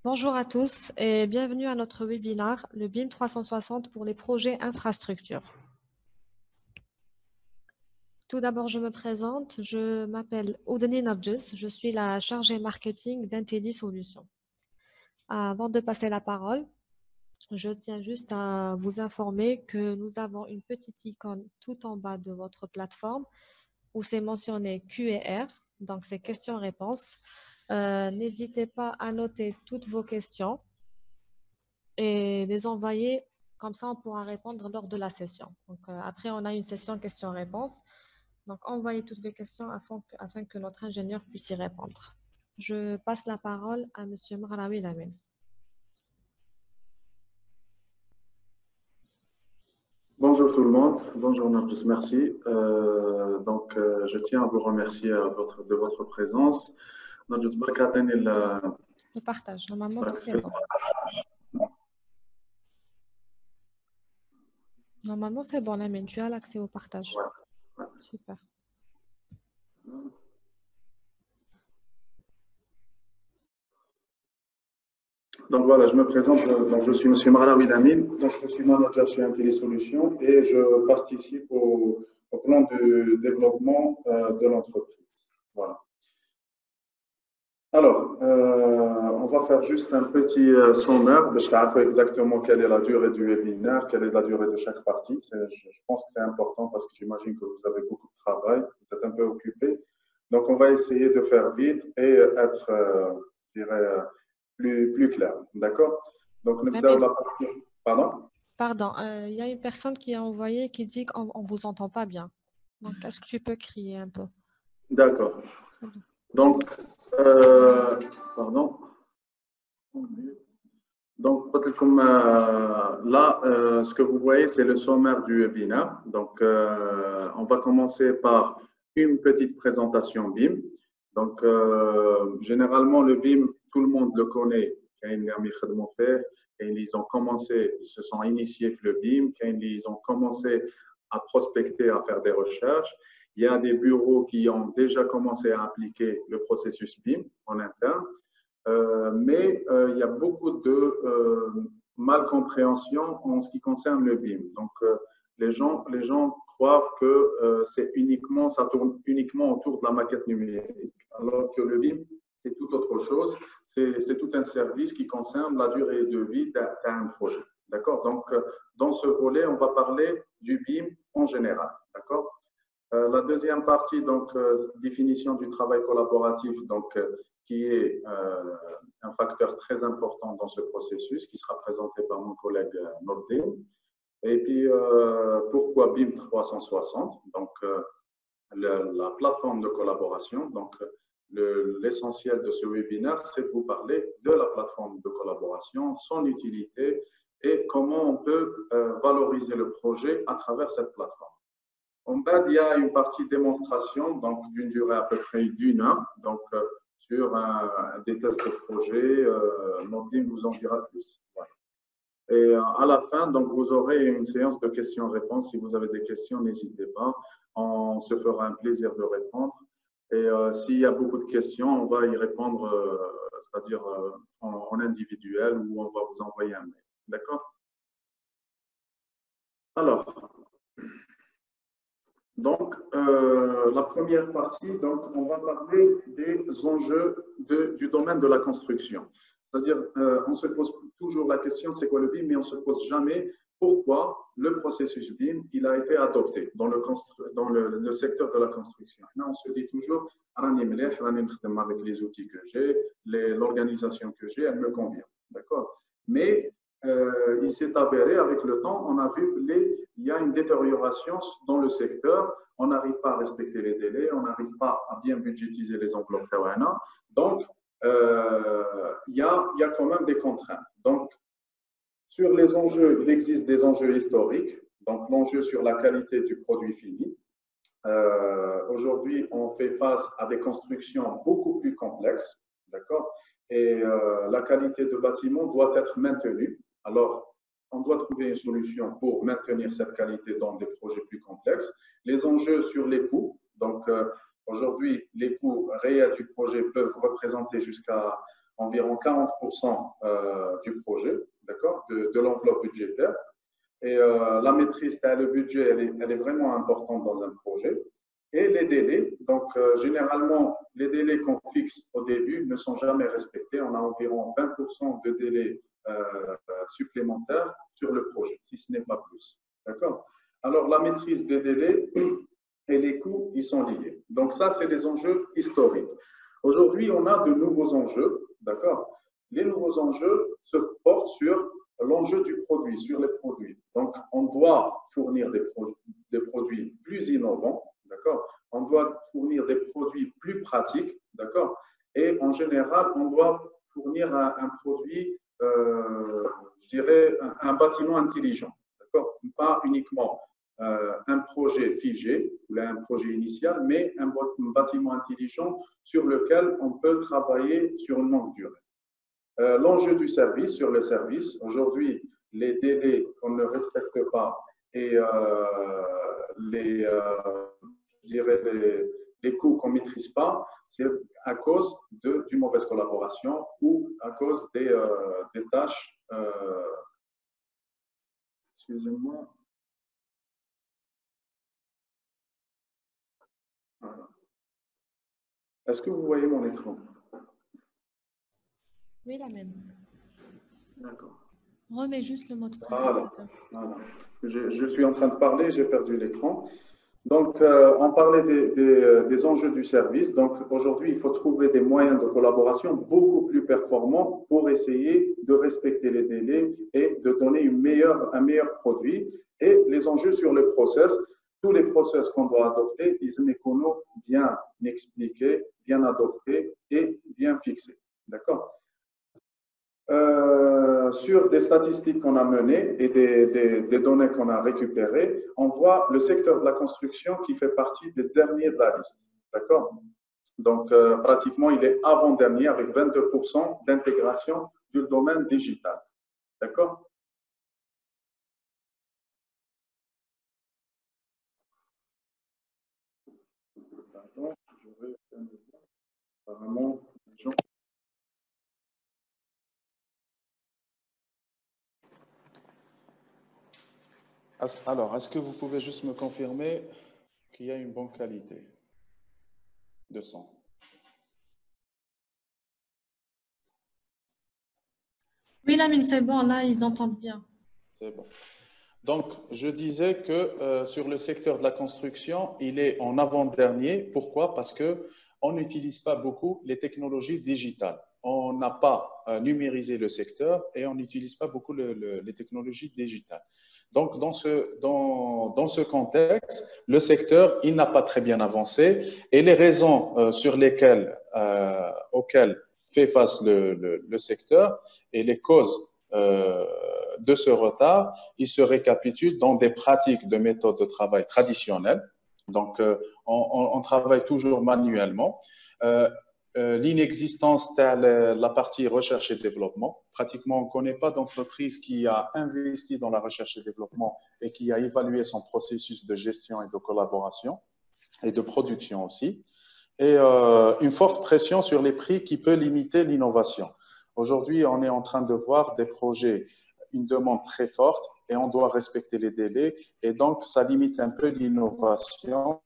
Bonjour à tous et bienvenue à notre webinaire, le BIM 360 pour les projets infrastructures. Tout d'abord, je me présente. Je m'appelle Oudeni Nadjes. Je suis la chargée marketing d'Intelli Solutions. Avant de passer la parole, je tiens juste à vous informer que nous avons une petite icône tout en bas de votre plateforme où c'est mentionné Q&R, donc c'est questions-réponses. N'hésitez pas à noter toutes vos questions et les envoyer, comme ça on pourra répondre lors de la session. Donc, après, on a une session questions-réponses. Donc, envoyez toutes les questions afin que notre ingénieur puisse y répondre. Je passe la parole à M. Marawi Lamine. Bonjour tout le monde, bonjour Narjis, merci. Je tiens à vous remercier de votre présence. Narjis, Le partage, normalement tout est bon. Normalement c'est bon Lamine, tu as l'accès au partage. Ouais. Super. Donc voilà, je me présente, donc je suis M. Marawi Lamine, donc je suis manager chez Intelli Solutions et je participe au plan de développement de l'entreprise. Voilà. Alors, on va faire juste un petit sommaire de savoir exactement quelle est la durée du webinaire, quelle est la durée de chaque partie. Je pense que c'est important parce que j'imagine que vous avez beaucoup de travail, vous êtes un peu occupé. Donc, on va essayer de faire vite et être, je dirais, plus clair. D'accord? Donc, nous avons la partie. Pardon? Pardon, il y a une personne qui a envoyé qui dit qu'on ne vous entend pas bien. Donc, est-ce que tu peux crier un peu? D'accord. Donc, pardon. Donc, comme là, ce que vous voyez, c'est le sommaire du webinaire. Donc, on va commencer par une petite présentation BIM. Donc, généralement, le BIM, tout le monde le connaît. Ils ont commencé, ils se sont initiés avec le BIM, ils ont commencé à prospecter, à faire des recherches. Il y a des bureaux qui ont déjà commencé à appliquer le processus BIM en interne. Mais il y a beaucoup de malcompréhension en ce qui concerne le BIM. Donc, les gens croient que ça tourne uniquement autour de la maquette numérique, alors que le BIM, c'est tout autre chose. C'est tout un service qui concerne la durée de vie d'un projet. D'accord? Donc, dans ce volet, on va parler du BIM en général. D'accord? La deuxième partie, donc, définition du travail collaboratif, donc, qui est un facteur très important dans ce processus, qui sera présenté par mon collègue Nordin. Et puis, pourquoi BIM 360? Donc, la plateforme de collaboration. Donc, l'essentiel de ce webinaire, c'est de vous parler de la plateforme de collaboration, son utilité et comment on peut valoriser le projet à travers cette plateforme. En bas, il y a une partie démonstration, donc d'une durée à peu près d'une heure, donc sur des tests de projet. Nordin vous en dira plus. Voilà. Et à la fin, donc vous aurez une séance de questions-réponses. Si vous avez des questions, n'hésitez pas. On se fera un plaisir de répondre. Et s'il y a beaucoup de questions, on va y répondre, c'est-à-dire en individuel, ou on va vous envoyer un mail. D'accord? Alors. Donc, la première partie, donc, on va parler des enjeux du domaine de la construction. C'est-à-dire, on se pose toujours la question, c'est quoi le BIM, mais on ne se pose jamais pourquoi le processus BIM il a été adopté dans le secteur de la construction. Là, on se dit toujours, avec les outils que j'ai, l'organisation que j'ai, elle me convient. D'accord? Mais il s'est avéré avec le temps, on a vu il y a une détérioration dans le secteur, on n'arrive pas à respecter les délais, on n'arrive pas à bien budgétiser les enveloppes Tawana. Donc, il y a quand même des contraintes. Donc, sur les enjeux, il existe des enjeux historiques, donc l'enjeu sur la qualité du produit fini. Aujourd'hui, on fait face à des constructions beaucoup plus complexes, d'accord? Et la qualité de bâtiment doit être maintenue. Alors, on doit trouver une solution pour maintenir cette qualité dans des projets plus complexes. Les enjeux sur les coûts. Donc, aujourd'hui, les coûts réels du projet peuvent représenter jusqu'à environ 40% du projet, d'accord, de l'enveloppe budgétaire. Et la maîtrise, le budget, elle est vraiment importante dans un projet. Et les délais, donc généralement, les délais qu'on fixe au début ne sont jamais respectés. On a environ 20% de délais supplémentaires sur le projet, si ce n'est pas plus. D'accord? Alors, la maîtrise des délais et les coûts, ils sont liés. Donc, ça, c'est des enjeux historiques. Aujourd'hui, on a de nouveaux enjeux, d'accord? Les nouveaux enjeux se portent sur l'enjeu du produit, sur les produits. Donc, on doit fournir des produits plus innovants, d'accord? On doit fournir des produits plus pratiques, d'accord? Et en général, on doit fournir un produit, je dirais, un bâtiment intelligent, d'accord? Pas uniquement un projet figé, ou un projet initial, mais un bâtiment intelligent sur lequel on peut travailler sur une longue durée. L'enjeu du service sur le service, aujourd'hui, les délais qu'on ne respecte pas et les coûts qu'on ne maîtrise pas, c'est à cause d'une mauvaise collaboration ou à cause des tâches. Excusez-moi. Voilà. Est-ce que vous voyez mon écran? Oui, la même. D'accord. Remets juste le mode présentateur. Voilà. Je suis en train de parler, j'ai perdu l'écran. Donc, on parlait des enjeux du service. Donc, aujourd'hui, il faut trouver des moyens de collaboration beaucoup plus performants pour essayer de respecter les délais et de donner un meilleur produit. Et les enjeux sur le process, tous les process qu'on doit adopter, ils sont bien expliqués, bien adoptés et bien fixés. D'accord? Sur des statistiques qu'on a menées et des données qu'on a récupérées, on voit le secteur de la construction qui fait partie des derniers de la liste. D'accord? Donc, pratiquement, il est avant-dernier avec 22% d'intégration du domaine digital. D'accord? Pardon, je vais apparemment, les gens. Alors, est-ce que vous pouvez juste me confirmer qu'il y a une bonne qualité de son? Oui, Lamine, c'est bon, là, ils entendent bien. C'est bon. Donc, je disais que sur le secteur de la construction, il est en avant-dernier. Pourquoi? Parce qu'on n'utilise pas beaucoup les technologies digitales. On n'a pas numérisé le secteur et on n'utilise pas beaucoup les technologies digitales. Donc, dans ce contexte, le secteur, il n'a pas très bien avancé et les raisons auxquelles fait face le secteur et les causes de ce retard, il se récapitule dans des pratiques de méthodes de travail traditionnelles. Donc, on travaille toujours manuellement. L'inexistence de la partie recherche et développement. Pratiquement, on ne connaît pas d'entreprise qui a investi dans la recherche et développement et qui a évalué son processus de gestion et de collaboration et de production aussi. Et une forte pression sur les prix qui peut limiter l'innovation. Aujourd'hui, on est en train de voir des projets, une demande très forte et on doit respecter les délais et donc ça limite un peu l'innovation.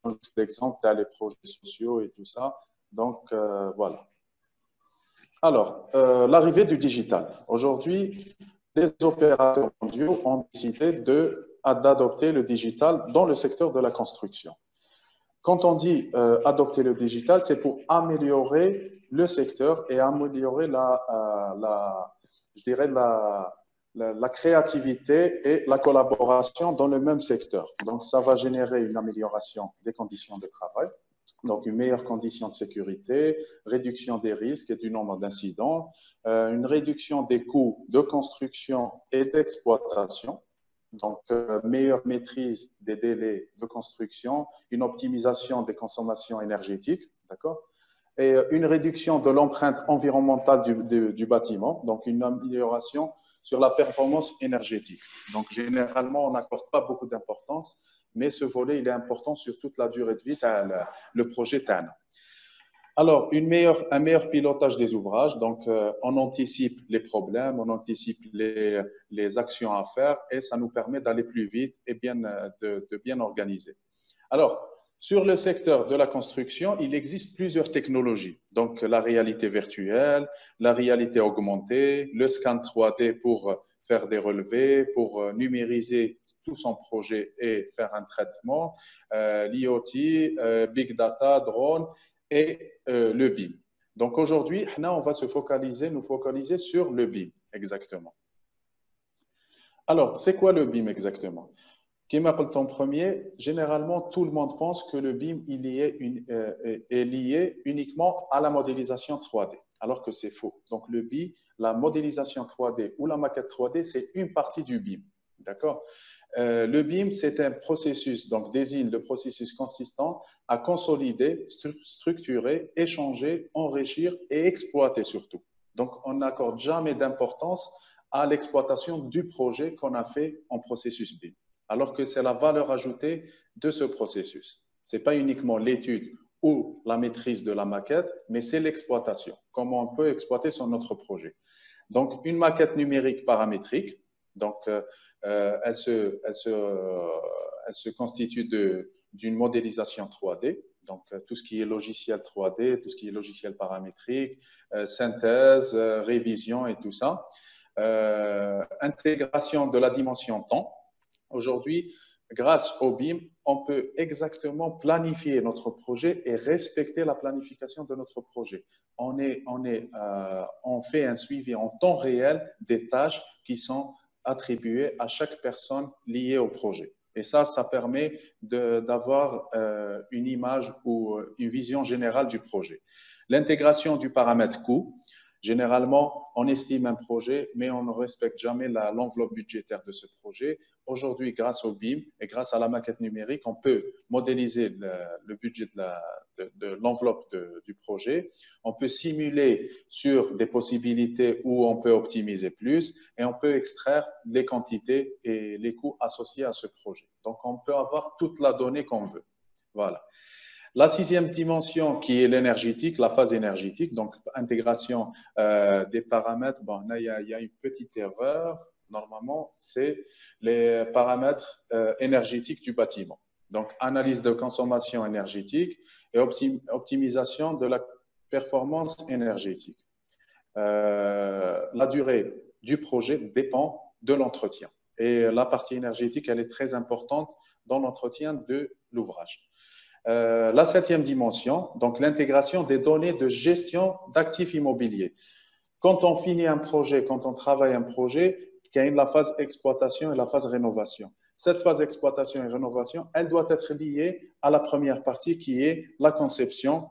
Juste l'exemple, tu as les projets sociaux et tout ça. Donc, voilà. Alors, l'arrivée du digital. Aujourd'hui, les opérateurs mondiaux ont décidé d'adopter le digital dans le secteur de la construction. Quand on dit adopter le digital, c'est pour améliorer le secteur et améliorer je dirais la créativité et la collaboration dans le même secteur. Donc, ça va générer une amélioration des conditions de travail, donc une meilleure condition de sécurité, réduction des risques et du nombre d'incidents, une réduction des coûts de construction et d'exploitation. Donc, meilleure maîtrise des délais de construction, une optimisation des consommations énergétiques, d'accord? Et une réduction de l'empreinte environnementale du bâtiment, donc une amélioration sur la performance énergétique. Donc, généralement, on n'accorde pas beaucoup d'importance, mais ce volet, il est important sur toute la durée de vie, le projet TAN. Alors, un meilleur pilotage des ouvrages. Donc, on anticipe les problèmes, on anticipe les actions à faire et ça nous permet d'aller plus vite et de bien organiser. Alors, sur le secteur de la construction, il existe plusieurs technologies. Donc, la réalité virtuelle, la réalité augmentée, le scan 3D pour faire des relevés, pour numériser tout son projet et faire un traitement, l'IoT, Big Data, drone et le BIM. Donc, aujourd'hui, on va nous focaliser sur le BIM, exactement. Alors, c'est quoi le BIM exactement? Qui m'appelle ton premier, généralement, tout le monde pense que le BIM est lié uniquement à la modélisation 3D, alors que c'est faux. Donc, le BIM, la modélisation 3D ou la maquette 3D, c'est une partie du BIM. D'accord? Le BIM, c'est un processus, donc désigne le processus consistant à consolider, structurer, échanger, enrichir et exploiter surtout. Donc, on n'accorde jamais d'importance à l'exploitation du projet qu'on a fait en processus BIM, alors que c'est la valeur ajoutée de ce processus. Ce n'est pas uniquement l'étude ou la maîtrise de la maquette, mais c'est l'exploitation, comment on peut exploiter sur notre projet. Donc, une maquette numérique paramétrique, donc, elle se constitue d'une modélisation 3D, donc tout ce qui est logiciel 3D, tout ce qui est logiciel paramétrique, synthèse, révision et tout ça. Intégration de la dimension temps. Aujourd'hui, grâce au BIM, on peut exactement planifier notre projet et respecter la planification de notre projet. On fait un suivi en temps réel des tâches qui sont attribuées à chaque personne liée au projet. Et ça permet d'avoir une image ou une vision générale du projet. L'intégration du paramètre coût. Généralement, on estime un projet, mais on ne respecte jamais l'enveloppe budgétaire de ce projet. Aujourd'hui, grâce au BIM et grâce à la maquette numérique, on peut modéliser le budget de l'enveloppe du projet. On peut simuler sur des possibilités où on peut optimiser plus et on peut extraire les quantités et les coûts associés à ce projet. Donc, on peut avoir toute la donnée qu'on veut. Voilà. La sixième dimension qui est l'énergétique, la phase énergétique, donc intégration des paramètres. Bon, là, il y a une petite erreur. Normalement, c'est les paramètres énergétiques du bâtiment. Donc, analyse de consommation énergétique et optimisation de la performance énergétique. La durée du projet dépend de l'entretien. Et la partie énergétique, elle est très importante dans l'entretien de l'ouvrage. La septième dimension, donc l'intégration des données de gestion d'actifs immobiliers. Quand on finit un projet, quand on travaille un projet, il y a la phase exploitation et la phase rénovation. Cette phase exploitation et rénovation, elle doit être liée à la première partie qui est la conception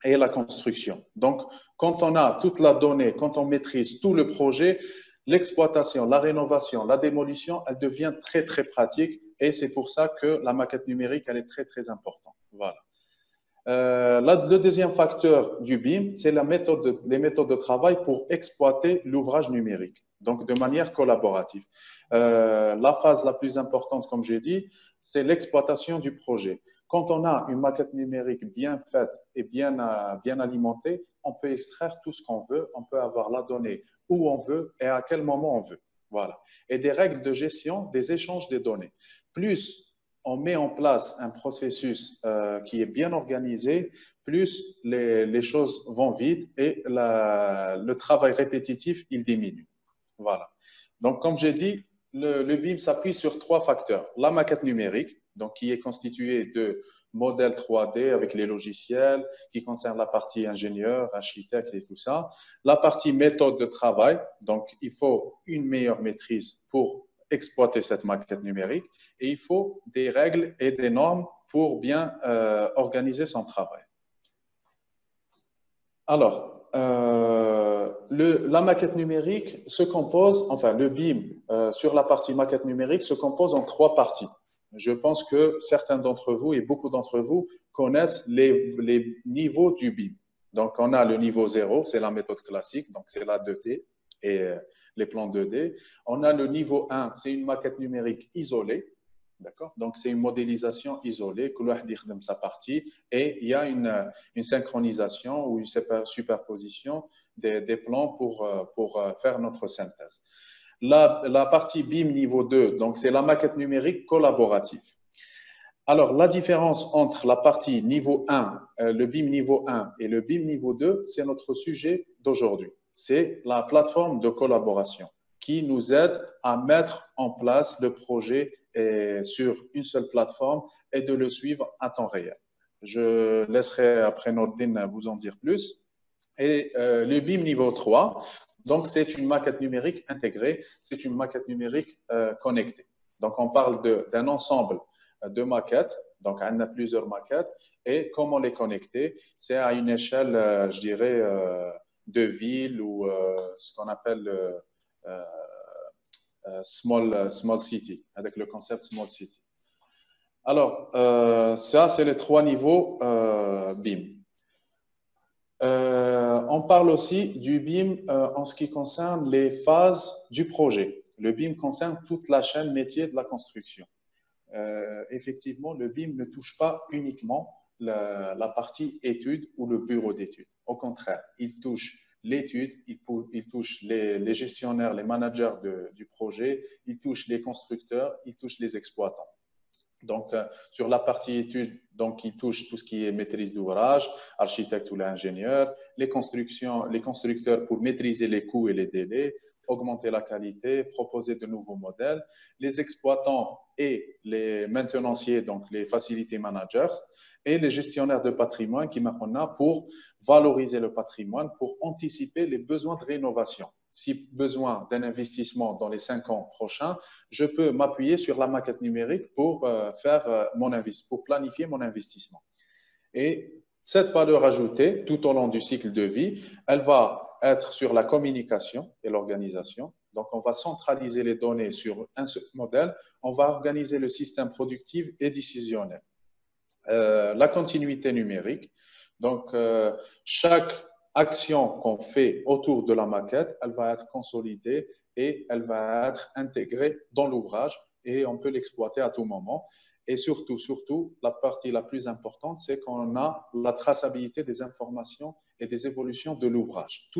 et la construction. Donc, quand on a toute la donnée, quand on maîtrise tout le projet, l'exploitation, la rénovation, la démolition, elle devient très, très pratique et c'est pour ça que la maquette numérique, elle est très, très importante. Voilà. Le deuxième facteur du BIM, c'est les méthodes de travail pour exploiter l'ouvrage numérique, donc de manière collaborative. La phase la plus importante, comme j'ai dit, c'est l'exploitation du projet. Quand on a une maquette numérique bien faite et bien alimentée, on peut extraire tout ce qu'on veut, on peut avoir la donnée où on veut et à quel moment on veut. Voilà. Et des règles de gestion des échanges des données. Plus on met en place un processus qui est bien organisé, plus les choses vont vite et le travail répétitif, il diminue. Voilà. Donc, comme j'ai dit, le BIM s'appuie sur trois facteurs. La maquette numérique, donc qui est constituée de modèles 3D avec les logiciels, qui concerne la partie ingénieur, architecte et tout ça. La partie méthode de travail, donc il faut une meilleure maîtrise pour exploiter cette maquette numérique et il faut des règles et des normes pour bien organiser son travail. Alors, la maquette numérique se compose, enfin le BIM sur la partie maquette numérique se compose en trois parties. Je pense que certains d'entre vous et beaucoup d'entre vous connaissent les niveaux du BIM. Donc, on a le niveau 0, c'est la méthode classique, donc c'est la 2D et les plans 2D. On a le niveau 1, c'est une maquette numérique isolée. D'accord? Donc, c'est une modélisation isolée, que l'on a sa partie, et il y a une synchronisation ou une superposition des plans pour faire notre synthèse. La partie BIM niveau 2, donc c'est la maquette numérique collaborative. Alors, la différence entre la partie niveau 1, le BIM niveau 1 et le BIM niveau 2, c'est notre sujet d'aujourd'hui. C'est la plateforme de collaboration qui nous aide à mettre en place le projet sur une seule plateforme et de le suivre à temps réel. Je laisserai après Nordine vous en dire plus. Et le BIM niveau 3, donc c'est une maquette numérique intégrée, c'est une maquette numérique connectée. Donc on parle d'un ensemble de maquettes, donc on a plusieurs maquettes, et comment les connecter, c'est à une échelle, je dirais, de ville ou ce qu'on appelle small city, avec le concept small city. Alors, ça, c'est les 3 niveaux BIM. On parle aussi du BIM en ce qui concerne les phases du projet. Le BIM concerne toute la chaîne métier de la construction. Effectivement, le BIM ne touche pas uniquement la partie études ou le bureau d'études. Au contraire, il touche l'étude, il touche les gestionnaires, les managers du projet, il touche les constructeurs, il touche les exploitants. Donc, sur la partie études, donc, il touche tout ce qui est maîtrise d'ouvrage, architecte ou l'ingénieur, les constructeurs pour maîtriser les coûts et les délais, augmenter la qualité, proposer de nouveaux modèles, les exploitants et les maintenanciers, donc les facility managers, et les gestionnaires de patrimoine qui on a pour valoriser le patrimoine, pour anticiper les besoins de rénovation. Si besoin d'un investissement dans les 5 ans prochains, je peux m'appuyer sur la maquette numérique pour pour planifier mon investissement. Et cette valeur ajoutée, tout au long du cycle de vie, elle va être sur la communication et l'organisation. Donc, on va centraliser les données sur un seul modèle. On va organiser le système productif et décisionnel. La continuité numérique. Donc, chaque action qu'on fait autour de la maquette, elle va être consolidée et elle va être intégrée dans l'ouvrage et on peut l'exploiter à tout moment. Et surtout, la partie la plus importante, c'est qu'on a la traçabilité des informations et des évolutions de l'ouvrage,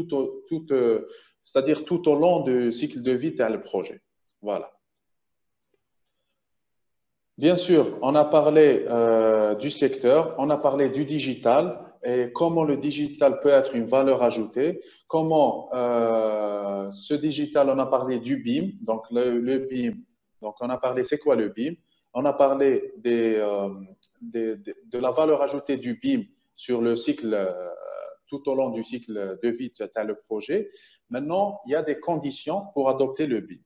c'est-à-dire tout au long du cycle de vie tel projet. Voilà. Bien sûr, on a parlé du secteur, on a parlé du digital et comment le digital peut être une valeur ajoutée, comment ce digital, on a parlé du BIM, donc le BIM, donc on a parlé c'est quoi le BIM, on a parlé de la valeur ajoutée du BIM sur le cycle, tout au long du cycle de vie tel le projet. Maintenant, il y a des conditions pour adopter le BIM.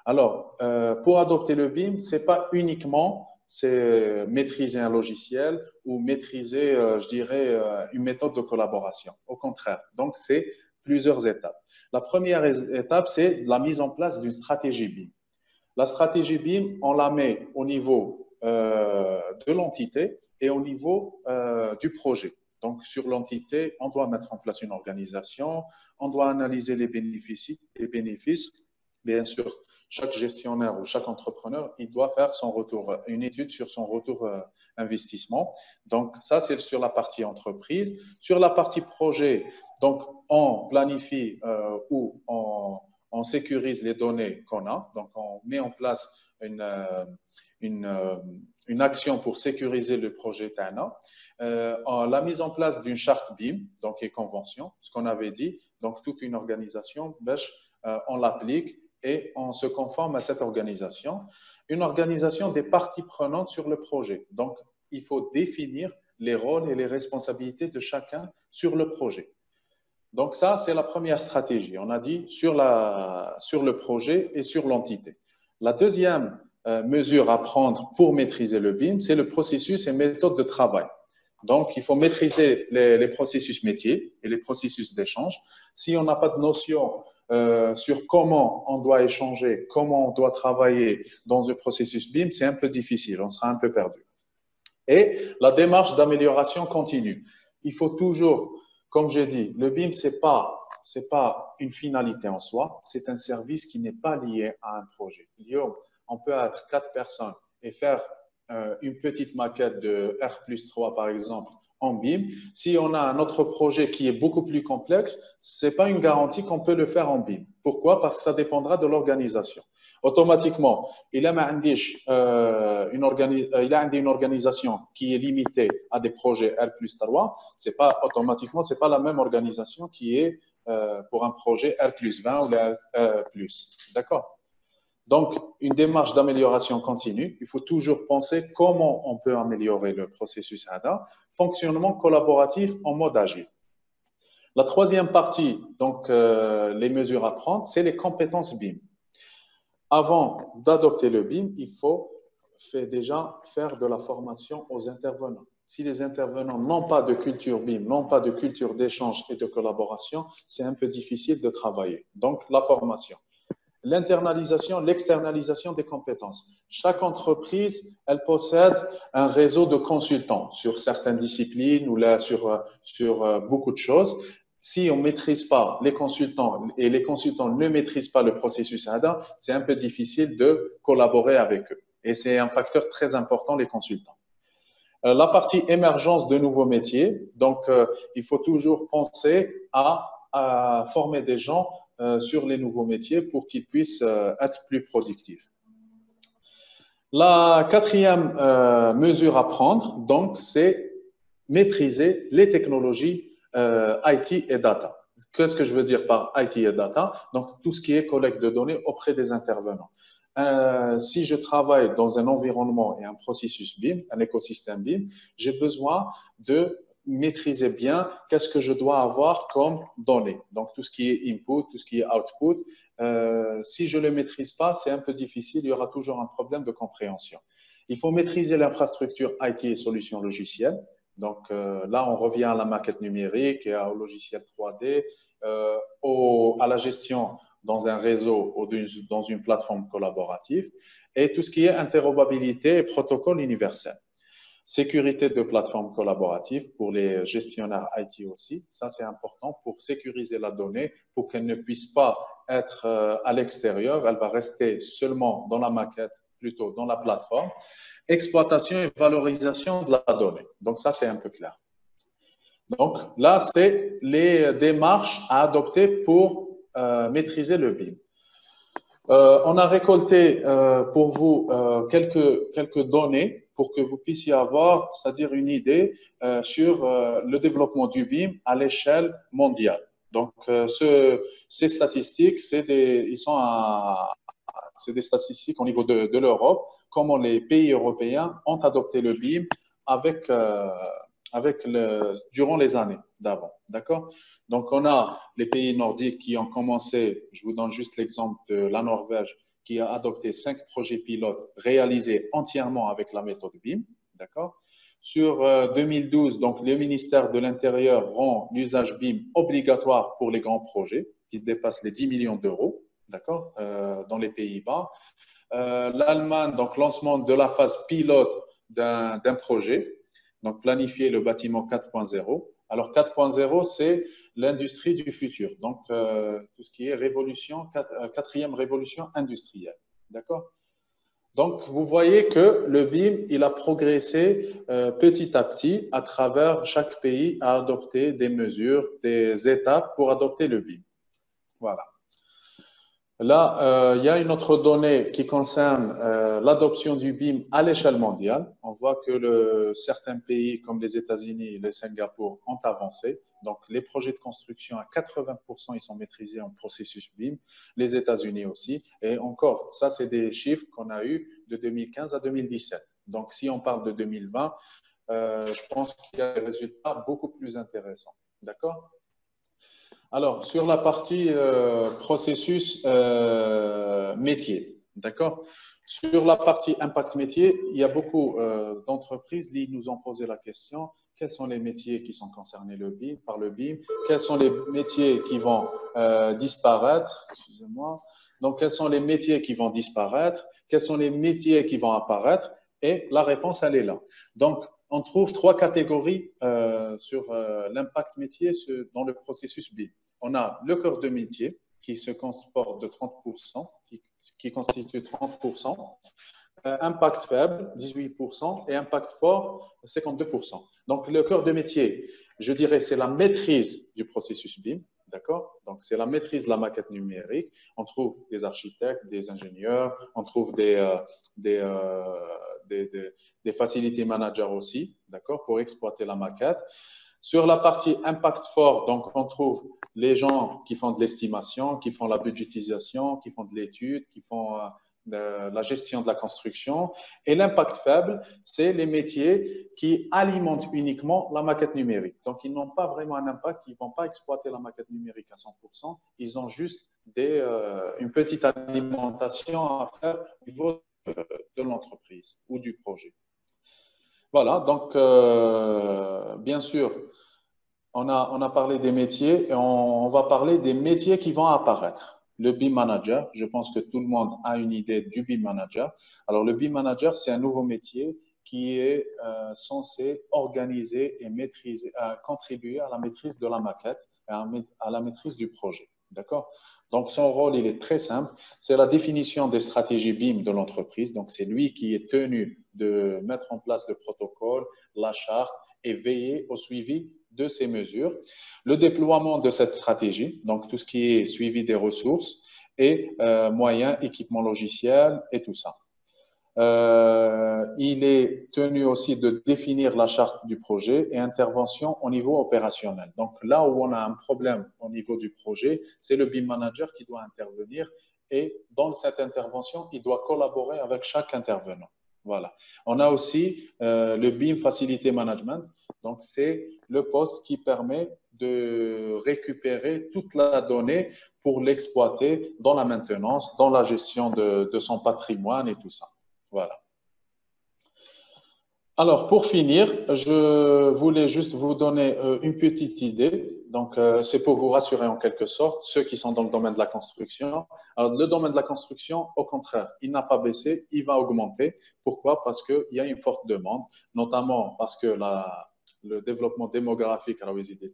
Alors, pour adopter le BIM, c'est pas uniquement maîtriser un logiciel ou maîtriser, je dirais, une méthode de collaboration. Au contraire. Donc, c'est plusieurs étapes. La première étape, c'est la mise en place d'une stratégie BIM. La stratégie BIM, on la met au niveau de l'entité et au niveau du projet. Donc, sur l'entité, on doit mettre en place une organisation, on doit analyser les bénéfices, bien sûr. Chaque gestionnaire ou chaque entrepreneur, il doit faire une étude sur son retour investissement. Donc, ça, c'est sur la partie entreprise. Sur la partie projet, donc, on planifie ou on sécurise les données qu'on a. Donc, on met en place une action pour sécuriser le projet TANA. La mise en place d'une charte BIM, donc et convention, ce qu'on avait dit. Donc, toute une organisation, on l'applique et on se conforme à cette organisation. Une organisation des parties prenantes sur le projet. Donc, il faut définir les rôles et les responsabilités de chacun sur le projet. Donc, ça, c'est la première stratégie. On a dit sur le projet et sur l'entité. La deuxième mesure à prendre pour maîtriser le BIM, c'est le processus et méthode de travail. Donc, il faut maîtriser les processus métiers et les processus d'échange. Si on n'a pas de notion sur comment on doit échanger, comment on doit travailler dans un processus BIM, c'est un peu difficile, on sera un peu perdu. Et la démarche d'amélioration continue. Il faut toujours, comme j'ai dit, le BIM, c'est pas une finalité en soi, c'est un service qui n'est pas lié à un projet. On peut être 4 personnes et faire une petite maquette de R+3 par exemple en BIM. Si on a un autre projet qui est beaucoup plus complexe, ce n'est pas une garantie qu'on peut le faire en BIM. Pourquoi? Parce que ça dépendra de l'organisation. Automatiquement, il a une organisation qui est limitée à des projets R+3. C'est pas automatiquement, c'est pas la même organisation qui est pour un projet R+20 ou R+. D'accord? Donc, une démarche d'amélioration continue. Il faut toujours penser comment on peut améliorer le processus ADA. Fonctionnement collaboratif en mode agile. La troisième partie, donc les mesures à prendre, c'est les compétences BIM. Avant d'adopter le BIM, il faut déjà faire de la formation aux intervenants. Si les intervenants n'ont pas de culture BIM, n'ont pas de culture d'échange et de collaboration, c'est un peu difficile de travailler. Donc, la formation. L'internalisation, l'externalisation des compétences. Chaque entreprise, elle possède un réseau de consultants sur certaines disciplines ou là sur beaucoup de choses. Si on ne maîtrise pas les consultants et les consultants ne maîtrisent pas le processus ADA, c'est un peu difficile de collaborer avec eux. Et c'est un facteur très important, les consultants. La partie émergence de nouveaux métiers. Donc, il faut toujours penser à former des gens sur les nouveaux métiers pour qu'ils puissent être plus productifs. La quatrième mesure à prendre, donc, c'est maîtriser les technologies IT et data. Qu'est-ce que je veux dire par IT et data? Donc, tout ce qui est collecte de données auprès des intervenants. Si je travaille dans un environnement et un processus BIM, un écosystème BIM, j'ai besoin de maîtriser bien qu'est-ce que je dois avoir comme données. Donc, tout ce qui est input, tout ce qui est output. Si je ne le maîtrise pas, c'est un peu difficile. Il y aura toujours un problème de compréhension. Il faut maîtriser l'infrastructure IT et solutions logicielles. Donc là, on revient à la maquette numérique et au logiciel 3D, à la gestion dans un réseau ou dans une plateforme collaborative et tout ce qui est interopérabilité et protocole universel. Sécurité de plateforme collaborative pour les gestionnaires IT aussi. Ça, c'est important pour sécuriser la donnée, pour qu'elle ne puisse pas être à l'extérieur. Elle va rester seulement dans la maquette, plutôt dans la plateforme. Exploitation et valorisation de la donnée. Donc, ça, c'est un peu clair. Donc, là, c'est les démarches à adopter pour maîtriser le BIM. On a récolté pour vous quelques données pour que vous puissiez avoir, c'est-à-dire une idée sur le développement du BIM à l'échelle mondiale. Donc, ces statistiques, c'est des statistiques au niveau de l'Europe, comment les pays européens ont adopté le BIM durant les années d'avant. D'accord? Donc, on a les pays nordiques qui ont commencé, je vous donne juste l'exemple de la Norvège, qui a adopté 5 projets pilotes réalisés entièrement avec la méthode BIM. D'accord? Sur 2012, donc, le ministère de l'Intérieur rend l'usage BIM obligatoire pour les grands projets qui dépassent les 10 millions d'euros, d'accord, dans les Pays-Bas. L'Allemagne, donc, lancement de la phase pilote d'un projet, donc planifier le bâtiment 4.0. Alors 4.0, c'est l'industrie du futur, donc tout ce qui est quatrième révolution industrielle. D'accord? Donc vous voyez que le BIM, il a progressé petit à petit à travers chaque pays à adopter des mesures, des étapes pour adopter le BIM. Voilà. Là, il y a une autre donnée qui concerne l'adoption du BIM à l'échelle mondiale. On voit que certains pays comme les États-Unis et le Singapour ont avancé. Donc, les projets de construction à 80%, ils sont maîtrisés en processus BIM. Les États-Unis aussi. Et encore, ça, c'est des chiffres qu'on a eus de 2015 à 2017. Donc, si on parle de 2020, je pense qu'il y a des résultats beaucoup plus intéressants. D'accord ? Alors, sur la partie processus métier, d'accord? Sur la partie impact métier, il y a beaucoup d'entreprises qui nous ont posé la question, quels sont les métiers qui sont concernés par le BIM? Quels sont les métiers qui vont disparaître? Excusez-moi. Donc, quels sont les métiers qui vont disparaître? Quels sont les métiers qui vont apparaître? Et la réponse, elle est là. Donc, on trouve 3 catégories sur l'impact métier dans le processus BIM. On a le cœur de métier qui se comporte de 30%, qui constitue 30%. impact faible, 18%, et impact fort, 52%. Donc, le cœur de métier, je dirais, c'est la maîtrise du processus BIM. D'accord? Donc, c'est la maîtrise de la maquette numérique. On trouve des architectes, des ingénieurs, on trouve des facility managers aussi, d'accord, pour exploiter la maquette. Sur la partie impact fort, donc, on trouve les gens qui font de l'estimation, qui font la budgétisation, qui font de l'étude, qui font la gestion de la construction. Et l'impact faible, c'est les métiers qui alimentent uniquement la maquette numérique. Donc, ils n'ont pas vraiment un impact, ils ne vont pas exploiter la maquette numérique à 100%, ils ont juste une petite alimentation à faire au niveau de l'entreprise ou du projet. Voilà, donc bien sûr, on a parlé des métiers et on va parler des métiers qui vont apparaître. Le BIM Manager, je pense que tout le monde a une idée du BIM Manager. Alors, le BIM Manager, c'est un nouveau métier qui est censé organiser et maîtriser, contribuer à la maîtrise de la maquette et à la maîtrise du projet. D'accord? Donc, son rôle, il est très simple. C'est la définition des stratégies BIM de l'entreprise. Donc, c'est lui qui est tenu de mettre en place le protocole, la charte et veiller au suivi de ces mesures. Le déploiement de cette stratégie, donc tout ce qui est suivi des ressources et moyens, équipements logiciels et tout ça. Il est tenu aussi de définir la charte du projet et intervention au niveau opérationnel. Donc là où on a un problème au niveau du projet, c'est le BIM Manager qui doit intervenir et dans cette intervention, il doit collaborer avec chaque intervenant. Voilà. On a aussi le BIM Facility Management. Donc, c'est le poste qui permet de récupérer toute la donnée pour l'exploiter dans la maintenance, dans la gestion de son patrimoine et tout ça. Voilà. Alors, pour finir, je voulais juste vous donner une petite idée. Donc, c'est pour vous rassurer en quelque sorte, ceux qui sont dans le domaine de la construction. Alors, le domaine de la construction, au contraire, il n'a pas baissé, il va augmenter. Pourquoi? Parce qu'il y a une forte demande, notamment parce que le développement démographique à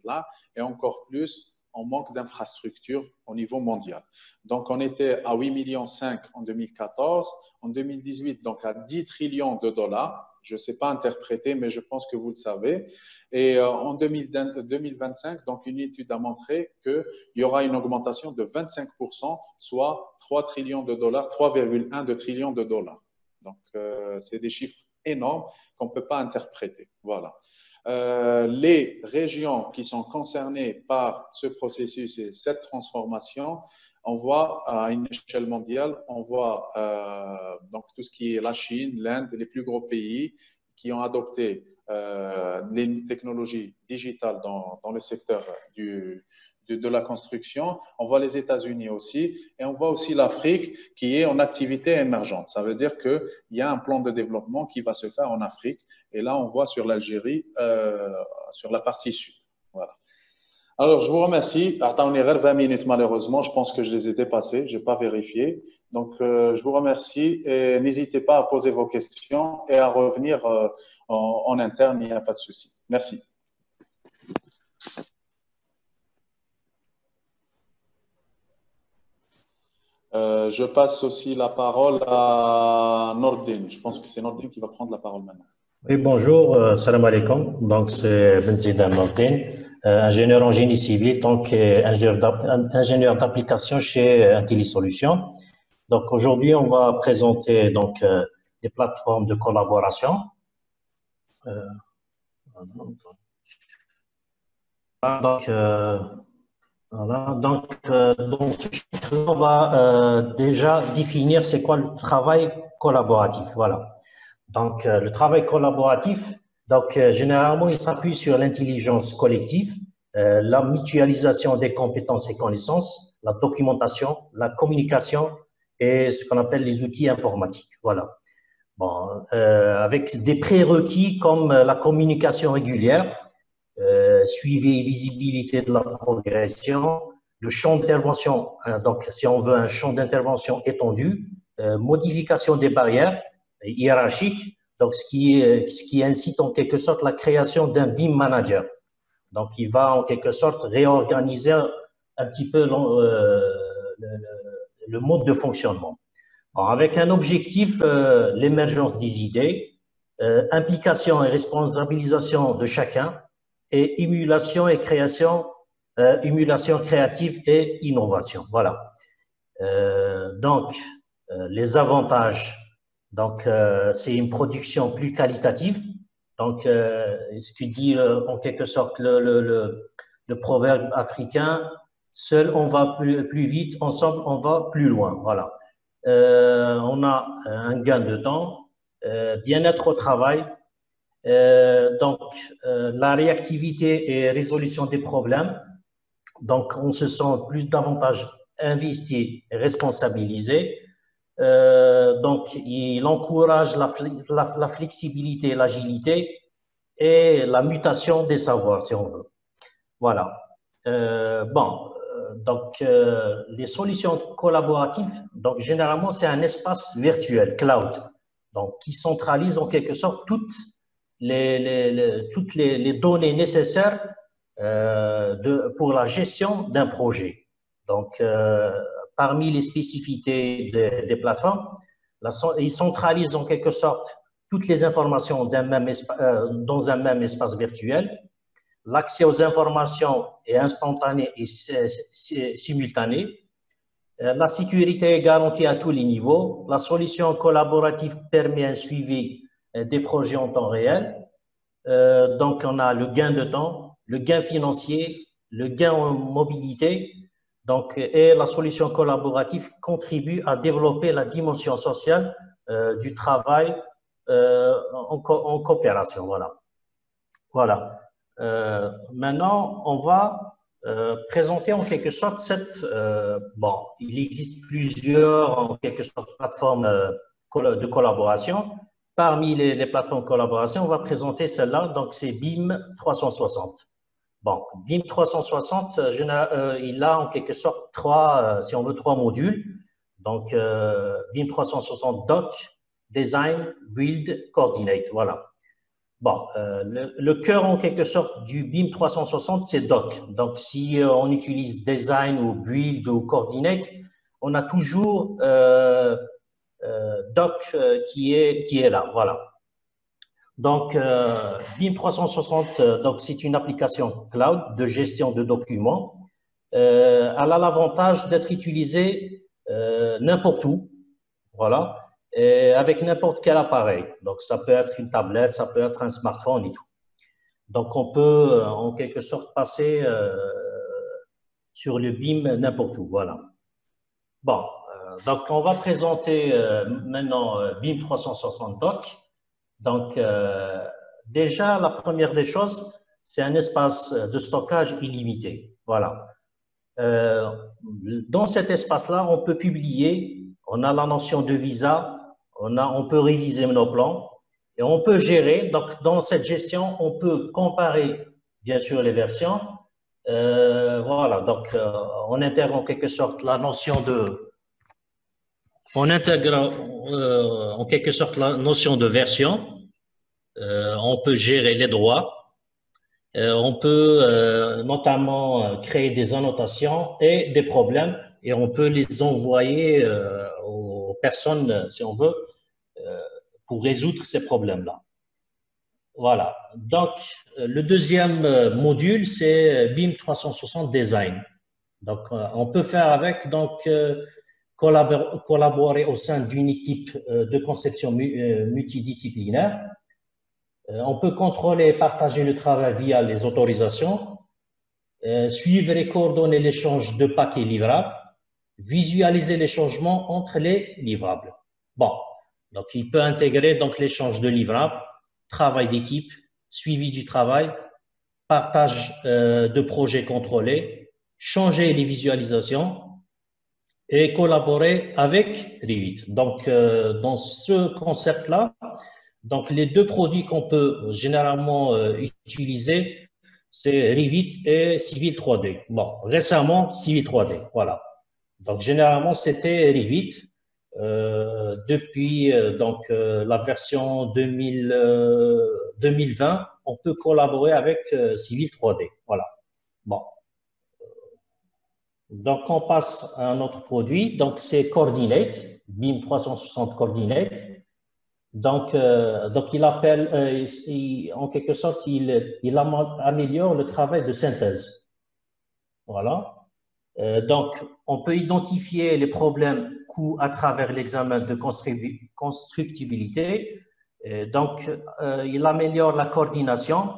là, et encore plus, on manque d'infrastructures au niveau mondial. Donc, on était à 8,5 millions en 2014. En 2018, donc à 10 trillions de dollars. Je ne sais pas interpréter, mais je pense que vous le savez. Et en 2025, donc une étude a montré qu'il y aura une augmentation de 25%, soit 3 trillions de dollars, 3,1 trillions de dollars. Donc, c'est des chiffres énormes qu'on ne peut pas interpréter. Voilà. Les régions qui sont concernées par ce processus et cette transformation, on voit à une échelle mondiale, on voit donc tout ce qui est la Chine, l'Inde, les plus gros pays qui ont adopté les technologies digitales dans le secteur de la construction. On voit les États-Unis aussi et on voit aussi l'Afrique qui est en activité émergente. Ça veut dire qu'il y a un plan de développement qui va se faire en Afrique. Et là, on voit sur l'Algérie, sur la partie sud. Voilà. Alors, je vous remercie. Attends, on est 20 minutes malheureusement. Je pense que je les ai dépassées. Je n'ai pas vérifié. Donc, je vous remercie et n'hésitez pas à poser vos questions et à revenir en interne. Il n'y a pas de souci. Merci. Je passe aussi la parole à Nordine. Je pense que c'est Nordine qui va prendre la parole maintenant. Oui, bonjour, salam alaikum. Donc, c'est Benzida Nordine, ingénieur en génie civil, donc ingénieur d'application chez Intelli Solutions. Donc, aujourd'hui, on va présenter donc des plateformes de collaboration. Voilà. Donc, dans ce chapitre, on va déjà définir c'est quoi le travail collaboratif. Voilà. Donc, le travail collaboratif, donc généralement, il s'appuie sur l'intelligence collective, la mutualisation des compétences et connaissances, la documentation, la communication et ce qu'on appelle les outils informatiques. Voilà. Bon, avec des prérequis comme la communication régulière, suivi et visibilité de la progression, le champ d'intervention, donc si on veut un champ d'intervention étendu, modification des barrières hiérarchiques, donc ce qui incite en quelque sorte la création d'un BIM manager. Donc, il va en quelque sorte réorganiser un petit peu le mode de fonctionnement. Bon, avec un objectif, l'émergence des idées, implication et responsabilisation de chacun, et émulation et création, émulation créative et innovation. Voilà. Donc, les avantages, donc c'est une production plus qualitative. Donc, ce que dit en quelque sorte le proverbe africain, seul on va plus vite, ensemble on va plus loin. Voilà. On a un gain de temps, bien-être au travail, donc la réactivité et résolution des problèmes. Donc, on se sent plus davantage investi et responsabilisé. Donc, il encourage la flexibilité, l'agilité et la mutation des savoirs, si on veut. Voilà. Donc, les solutions collaboratives, donc généralement, c'est un espace virtuel, cloud, donc qui centralise en quelque sorte toutes les données nécessaires pour la gestion d'un projet. Donc, parmi les spécificités des plateformes, ils centralisent en quelque sorte toutes les informations dans un même espace virtuel. L'accès aux informations est instantané et simultané. La sécurité est garantie à tous les niveaux. La solution collaborative permet un suivi des projets en temps réel. Donc, on a le gain de temps, le gain financier, le gain en mobilité. Donc, et la solution collaborative contribue à développer la dimension sociale du travail en coopération. Voilà. Voilà. Maintenant, on va présenter en quelque sorte bon, il existe plusieurs en quelque sorte plateformes de collaboration. Parmi les plateformes de collaboration, on va présenter celle-là, donc c'est BIM 360. Bon, BIM 360, il a en quelque sorte si on veut, trois modules. Donc, BIM 360 Doc, Design, Build, Coordinate, voilà. Bon, le cœur en quelque sorte du BIM 360, c'est Doc. Donc, si on utilise Design ou Build ou Coordinate, on a toujours Doc qui est là, voilà. Donc, BIM 360, donc c'est une application cloud de gestion de documents. Elle a l'avantage d'être utilisée n'importe où, voilà, et avec n'importe quel appareil. Donc, ça peut être une tablette, ça peut être un smartphone et tout. Donc, on peut en quelque sorte passer sur le BIM n'importe où, voilà. Bon, donc on va présenter maintenant BIM 360 Doc. Donc, déjà, la première des choses, c'est un espace de stockage illimité. Voilà. Dans cet espace-là, on peut publier, on a la notion de visa, on peut réviser nos plans et on peut gérer. Donc, dans cette gestion, on peut comparer, bien sûr, les versions. Voilà, donc on intègre en quelque sorte la notion de… On intègre en quelque sorte la notion de version. On peut gérer les droits. On peut notamment créer des annotations et des problèmes et on peut les envoyer aux personnes, si on veut, pour résoudre ces problèmes-là. Voilà. Donc, le deuxième module, c'est BIM 360 Design. Donc, on peut faire avec, donc, collaborer au sein d'une équipe de conception multidisciplinaire. On peut contrôler et partager le travail via les autorisations, suivre et coordonner l'échange de paquets livrables, visualiser les changements entre les livrables. Bon, donc il peut intégrer donc l'échange de livrables, travail d'équipe, suivi du travail, partage de projets contrôlés, changer les visualisations et collaborer avec Revit. Donc, dans ce concept-là, donc, les deux produits qu'on peut généralement utiliser, c'est Revit et Civil 3D. Bon, récemment, Civil 3D, voilà. Donc, généralement, c'était Revit. Depuis donc, la version 2020, on peut collaborer avec Civil 3D, voilà. Bon. Donc, on passe à un autre produit. Donc, c'est Coordinate. BIM 360 Coordinate. Donc il appelle, en quelque sorte, il améliore le travail de synthèse. Voilà. Donc, on peut identifier les problèmes coûts à travers l'examen de constructibilité. Donc, il améliore la coordination.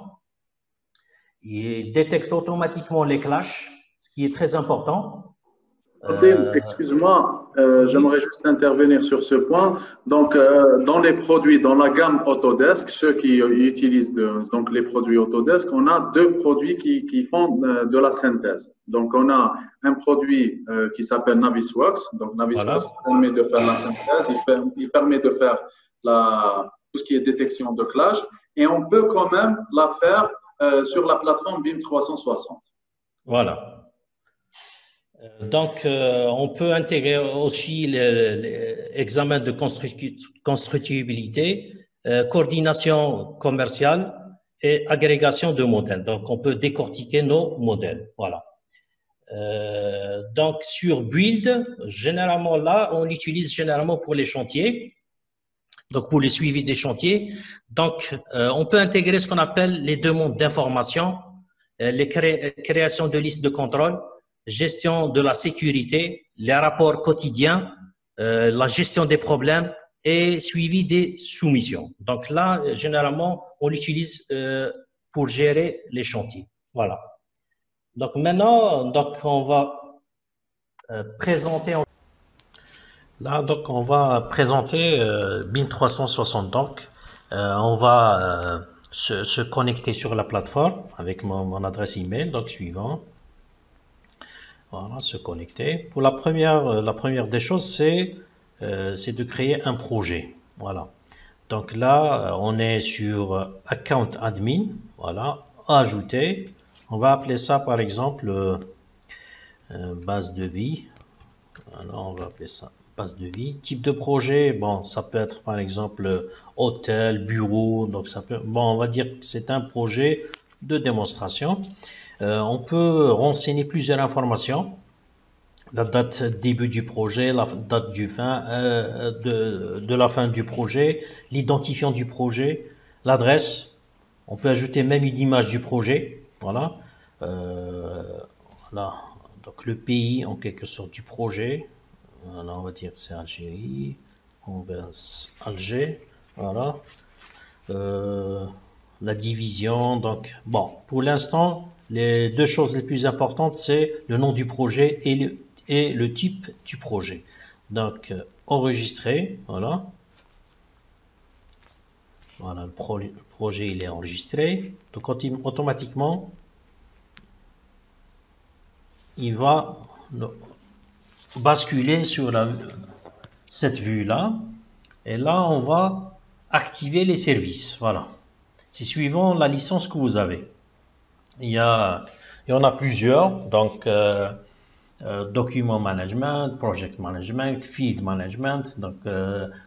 Il détecte automatiquement les clashs, ce qui est très important. Excuse-moi, j'aimerais juste intervenir sur ce point. Donc, dans les produits, dans la gamme Autodesk, ceux qui utilisent donc les produits Autodesk, on a deux produits qui font de la synthèse. Donc, on a un produit qui s'appelle Navisworks. Donc, Navisworks permet de faire la synthèse, il permet de faire tout ce qui est détection de clash, et on peut quand même la faire sur la plateforme BIM 360. Voilà. Donc, on peut intégrer aussi l'examen de constructibilité, coordination commerciale et agrégation de modèles. Donc, on peut décortiquer nos modèles. Voilà. Donc, sur Build, généralement là, on l'utilise généralement pour les chantiers, donc pour le suivi des chantiers. Donc, on peut intégrer ce qu'on appelle les demandes d'information, les créations de listes de contrôle, gestion de la sécurité, les rapports quotidiens, la gestion des problèmes et suivi des soumissions. Donc là, généralement, on l'utilise pour gérer les chantiers. Voilà. Donc maintenant, on va présenter. Là, donc, on va présenter BIM 360. Donc, on va se connecter sur la plateforme avec mon adresse email. Donc, suivant. Voilà, se connecter. Pour la première des choses, c'est de créer un projet. Voilà. Donc là, on est sur Account Admin. Voilà. Ajouter. On va appeler ça, par exemple, base de vie. Alors, on va appeler ça base de vie. Type de projet, bon, ça peut être, par exemple, hôtel, bureau. Donc, ça peut, bon, on va dire que c'est un projet de démonstration. On peut renseigner plusieurs informations. La date début du projet, la date de la fin du projet, l'identifiant du projet, l'adresse. On peut ajouter même une image du projet. Voilà. Voilà. Donc le pays en quelque sorte du projet. Voilà, on va dire que c'est Algérie. On va Alger. Voilà. La division. Donc bon, pour l'instant, les deux choses les plus importantes, c'est le nom du projet et le type du projet. Donc, enregistrer, voilà. Voilà, le projet, il est enregistré. Donc, automatiquement, il va basculer sur cette vue-là. Et là, on va activer les services. Voilà. C'est suivant la licence que vous avez. Il y en a plusieurs. Donc, document management, project management, field management, donc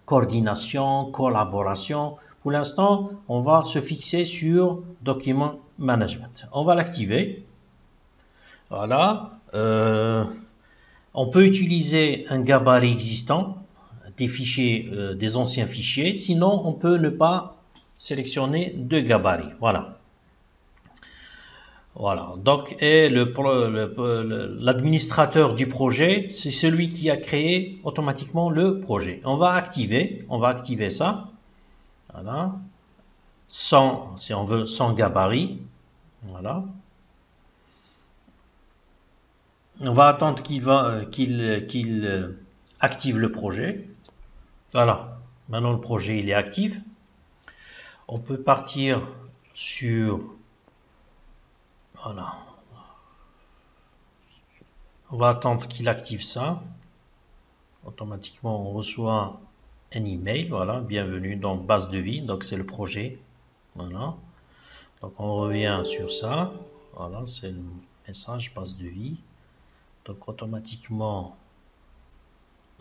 coordination, collaboration. Pour l'instant, on va se fixer sur document management. On va l'activer. Voilà. On peut utiliser un gabarit existant, des fichiers, des anciens fichiers. Sinon, on peut ne pas sélectionner de gabarit. Voilà. Voilà. Donc, et l'administrateur du projet, c'est celui qui a créé automatiquement le projet. On va activer ça. Voilà. Si on veut, sans gabarit. Voilà. On va attendre qu'il active le projet. Voilà. Maintenant, le projet, il est actif. On peut partir sur... Voilà. On va attendre qu'il active ça. Automatiquement, on reçoit un email. Voilà, bienvenue dans base de vie. Donc, c'est le projet. Voilà. Donc, on revient sur ça. Voilà, c'est le message base de vie. Donc, automatiquement,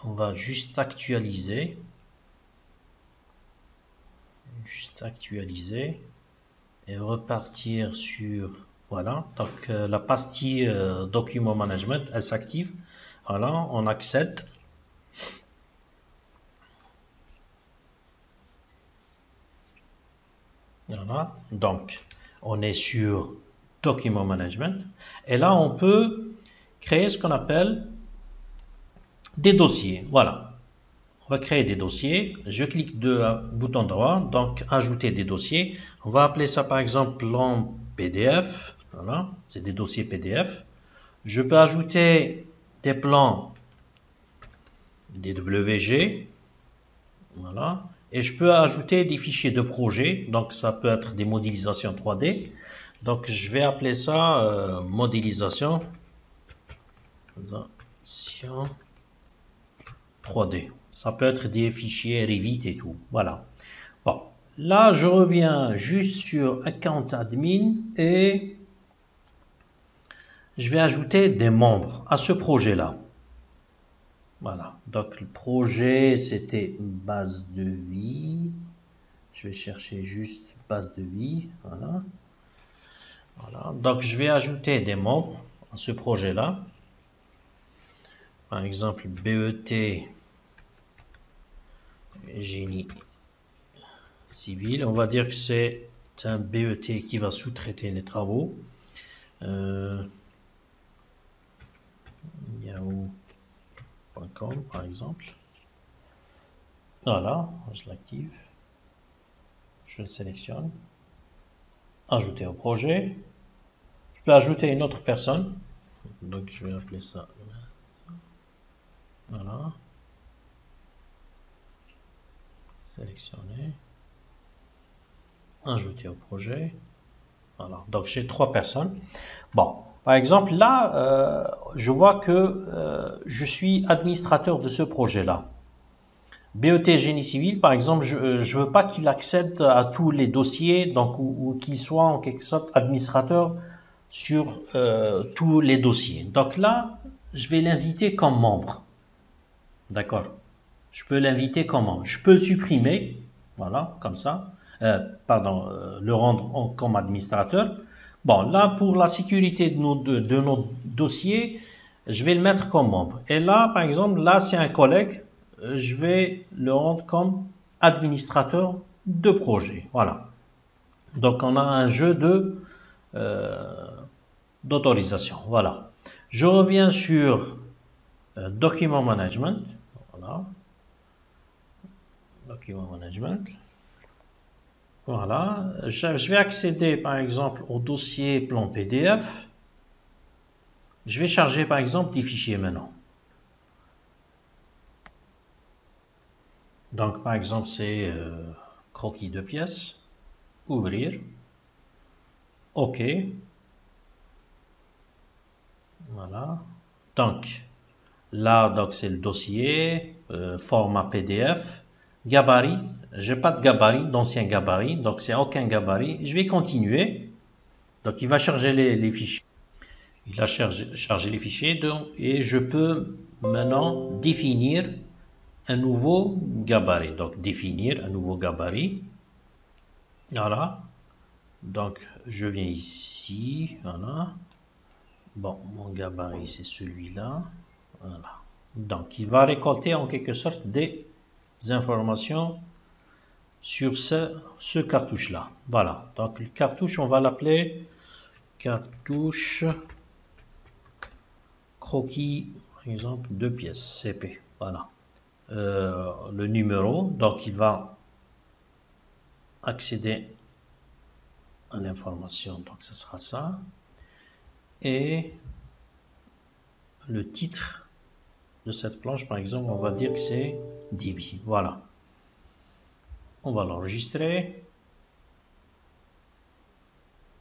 on va juste actualiser. Et repartir sur... Voilà, donc la pastille document management, elle s'active. Voilà, on accède. Voilà. Donc, on est sur Document Management. Et là, on peut créer ce qu'on appelle des dossiers. Voilà. On va créer des dossiers. Je clique deux boutons droit. Donc, ajouter des dossiers. On va appeler ça, par exemple, plan PDF. Voilà. C'est des dossiers PDF. Je peux ajouter des plans DWG. Voilà. Et je peux ajouter des fichiers de projet. Donc, ça peut être des modélisations 3D. Donc, je vais appeler ça modélisation 3D. Ça peut être des fichiers Revit et tout. Voilà. Bon. Là, je reviens juste sur Account Admin et je vais ajouter des membres à ce projet-là. Voilà. Donc, le projet, c'était une base de vie. Je vais chercher juste base de vie. Voilà. Voilà. Donc, je vais ajouter des membres à ce projet-là. Par exemple, BET Génie Civil. On va dire que c'est un BET qui va sous-traiter les travaux. Yahoo.com, par exemple. Voilà, je l'active. Je le sélectionne. Ajouter au projet. Je peux ajouter une autre personne. Donc, je vais appeler ça. Voilà. Sélectionner. Ajouter au projet. Voilà. Donc, j'ai 3 personnes. Bon. Par exemple, là, je vois que je suis administrateur de ce projet-là. BET Génie Civil, par exemple, je ne veux pas qu'il accède à tous les dossiers, donc ou qu'il soit en quelque sorte administrateur sur tous les dossiers. Donc là, je vais l'inviter comme membre. D'accord. Je peux l'inviter comme membre. Je peux le supprimer, voilà, comme ça. Le rendre comme administrateur. Bon, là, pour la sécurité de nos dossiers, je vais le mettre comme membre. Et là, par exemple, là, c'est un collègue. Je vais le rendre comme administrateur de projet. Voilà. Donc, on a un jeu d'autorisation. Voilà. Je reviens sur Document Management. Voilà. Document Management. Voilà. Je vais accéder, par exemple, au dossier plan PDF. Je vais charger, par exemple, des fichiers maintenant. Donc, par exemple, c'est croquis de pièces. Ouvrir. OK. Voilà. Donc, là, donc c'est le dossier, format PDF, gabarit. J'ai pas de gabarit, d'ancien gabarit, donc c'est aucun gabarit. Je vais continuer. Donc, il va charger les fichiers. Il a chargé les fichiers, donc, et je peux maintenant définir un nouveau gabarit. Donc, définir un nouveau gabarit. Voilà. Donc, je viens ici. Voilà. Bon, mon gabarit, c'est celui-là. Voilà. Donc, il va récolter en quelque sorte des informations sur ce cartouche-là. Voilà. Donc, le cartouche, on va l'appeler cartouche croquis, par exemple, 2 pièces, CP. Voilà. Le numéro, donc il va accéder à l'information, donc ce sera ça. Et le titre de cette planche, par exemple, on va dire que c'est débit. Voilà. On va l'enregistrer.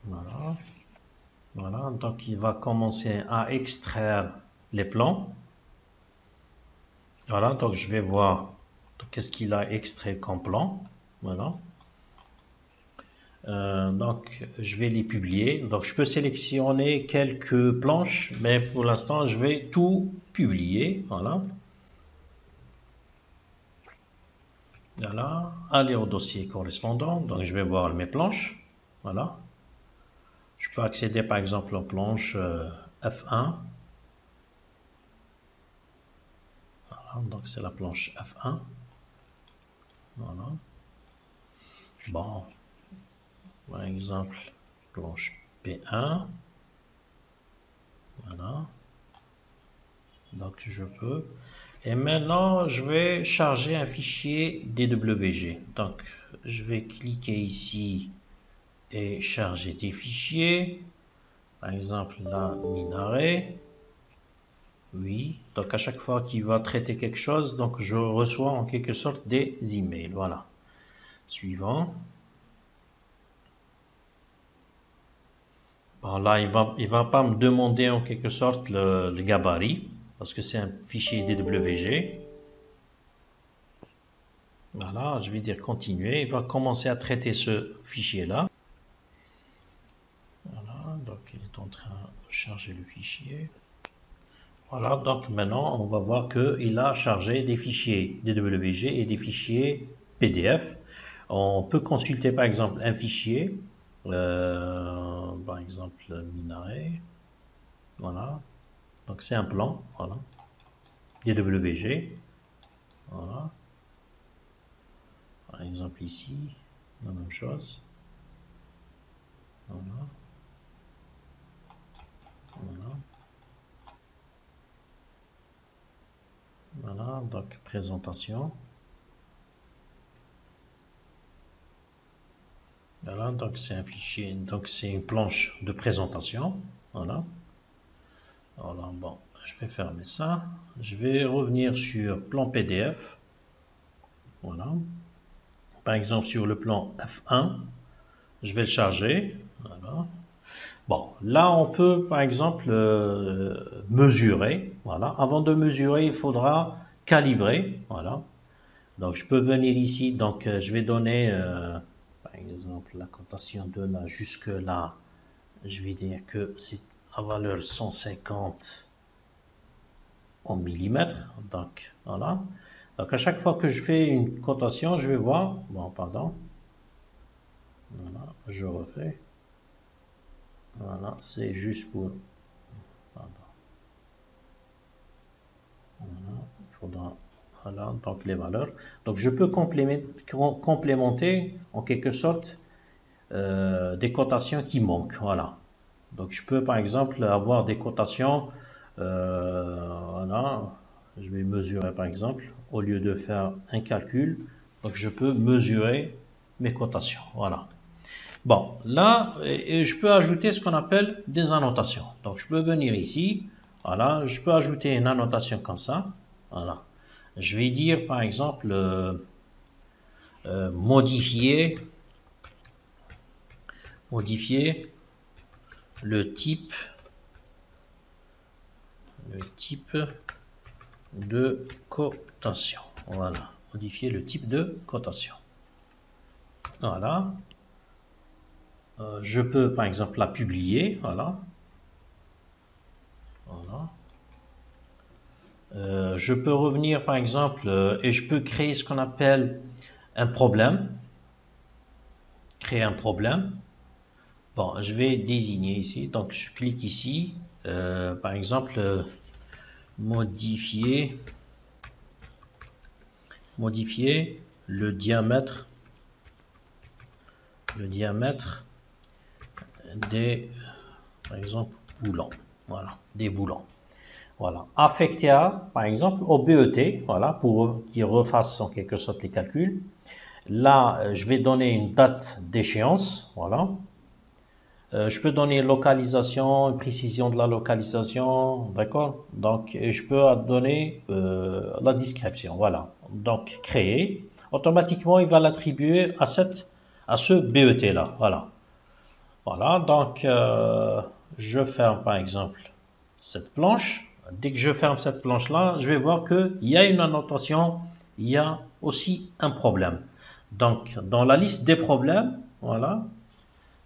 Voilà. Voilà. Donc, il va commencer à extraire les plans. Voilà. Donc, je vais voir qu'est-ce qu'il a extrait comme plan. Voilà. Donc, je vais les publier. Donc, je peux sélectionner quelques planches, mais pour l'instant, je vais tout publier. Voilà. Voilà. Aller au dossier correspondant. Donc, je vais voir mes planches. Voilà. Je peux accéder, par exemple, aux planches F1. Voilà. Donc, c'est la planche F1. Voilà. Bon. Par exemple, planche P1. Voilà. Donc, je peux. Et maintenant, je vais charger un fichier DWG. Donc, je vais cliquer ici et charger des fichiers. Par exemple, la minaret. Oui. Donc, à chaque fois qu'il va traiter quelque chose, donc je reçois en quelque sorte des emails. Voilà. Suivant. Bon, là, il va pas me demander en quelque sorte le gabarit parce que c'est un fichier DWG. Voilà, je vais dire continuer. Il va commencer à traiter ce fichier-là. Voilà, donc il est en train de charger le fichier. Voilà, donc maintenant, on va voir qu'il a chargé des fichiers DWG et des fichiers PDF. On peut consulter par exemple un fichier, par exemple minaret. Voilà, donc c'est un plan, voilà, DWG. Voilà, par exemple ici, la même chose. Voilà, voilà. Voilà, donc présentation. Voilà, donc c'est un fichier, donc c'est une planche de présentation. Voilà. Voilà, bon, je vais fermer ça. Je vais revenir sur plan PDF. Voilà. Par exemple, sur le plan F1, je vais le charger. Voilà. Bon, là, on peut, par exemple, mesurer. Voilà. Avant de mesurer, il faudra calibrer. Voilà. Donc, je peux venir ici. Donc, je vais donner, par exemple, la cotation de là jusque là. Je vais dire que c'est à valeur 150 en millimètres. Donc, voilà. Donc, à chaque fois que je fais une cotation, je vais voir. Bon, pardon. Voilà, je refais. Voilà, c'est juste pour. Pardon. Voilà, il faudra. Voilà, donc les valeurs. Donc, je peux complémenter en quelque sorte des cotations qui manquent. Voilà. Donc, je peux par exemple avoir des cotations. Voilà. Je vais mesurer par exemple, au lieu de faire un calcul, donc je peux mesurer mes cotations. Voilà. Bon, là, et je peux ajouter ce qu'on appelle des annotations. Donc, je peux venir ici. Voilà, je peux ajouter une annotation comme ça. Voilà. Je vais dire, par exemple, modifier le type de cotation. Voilà. Modifier le type de cotation. Voilà. Je peux, par exemple, la publier. Voilà. Voilà. Je peux revenir, par exemple, et je peux créer ce qu'on appelle un problème. Créer un problème. Bon, je vais désigner ici. Donc, je clique ici. Par exemple, modifier le diamètre des, par exemple, boulons. Voilà, des boulons. Voilà. Affecté à, par exemple, au BET, voilà, pour qu'il refasse en quelque sorte les calculs. Là, je vais donner une date d'échéance, voilà. Je peux donner localisation, précision de la localisation, d'accord. Donc, je peux donner la description, voilà. Donc, créer. Automatiquement, il va l'attribuer à ce BET là, voilà. Voilà. Donc, je ferme par exemple cette planche. Dès que je ferme cette planche là, je vais voir qu'il y a une annotation, il y a aussi un problème. Donc, dans la liste des problèmes, voilà,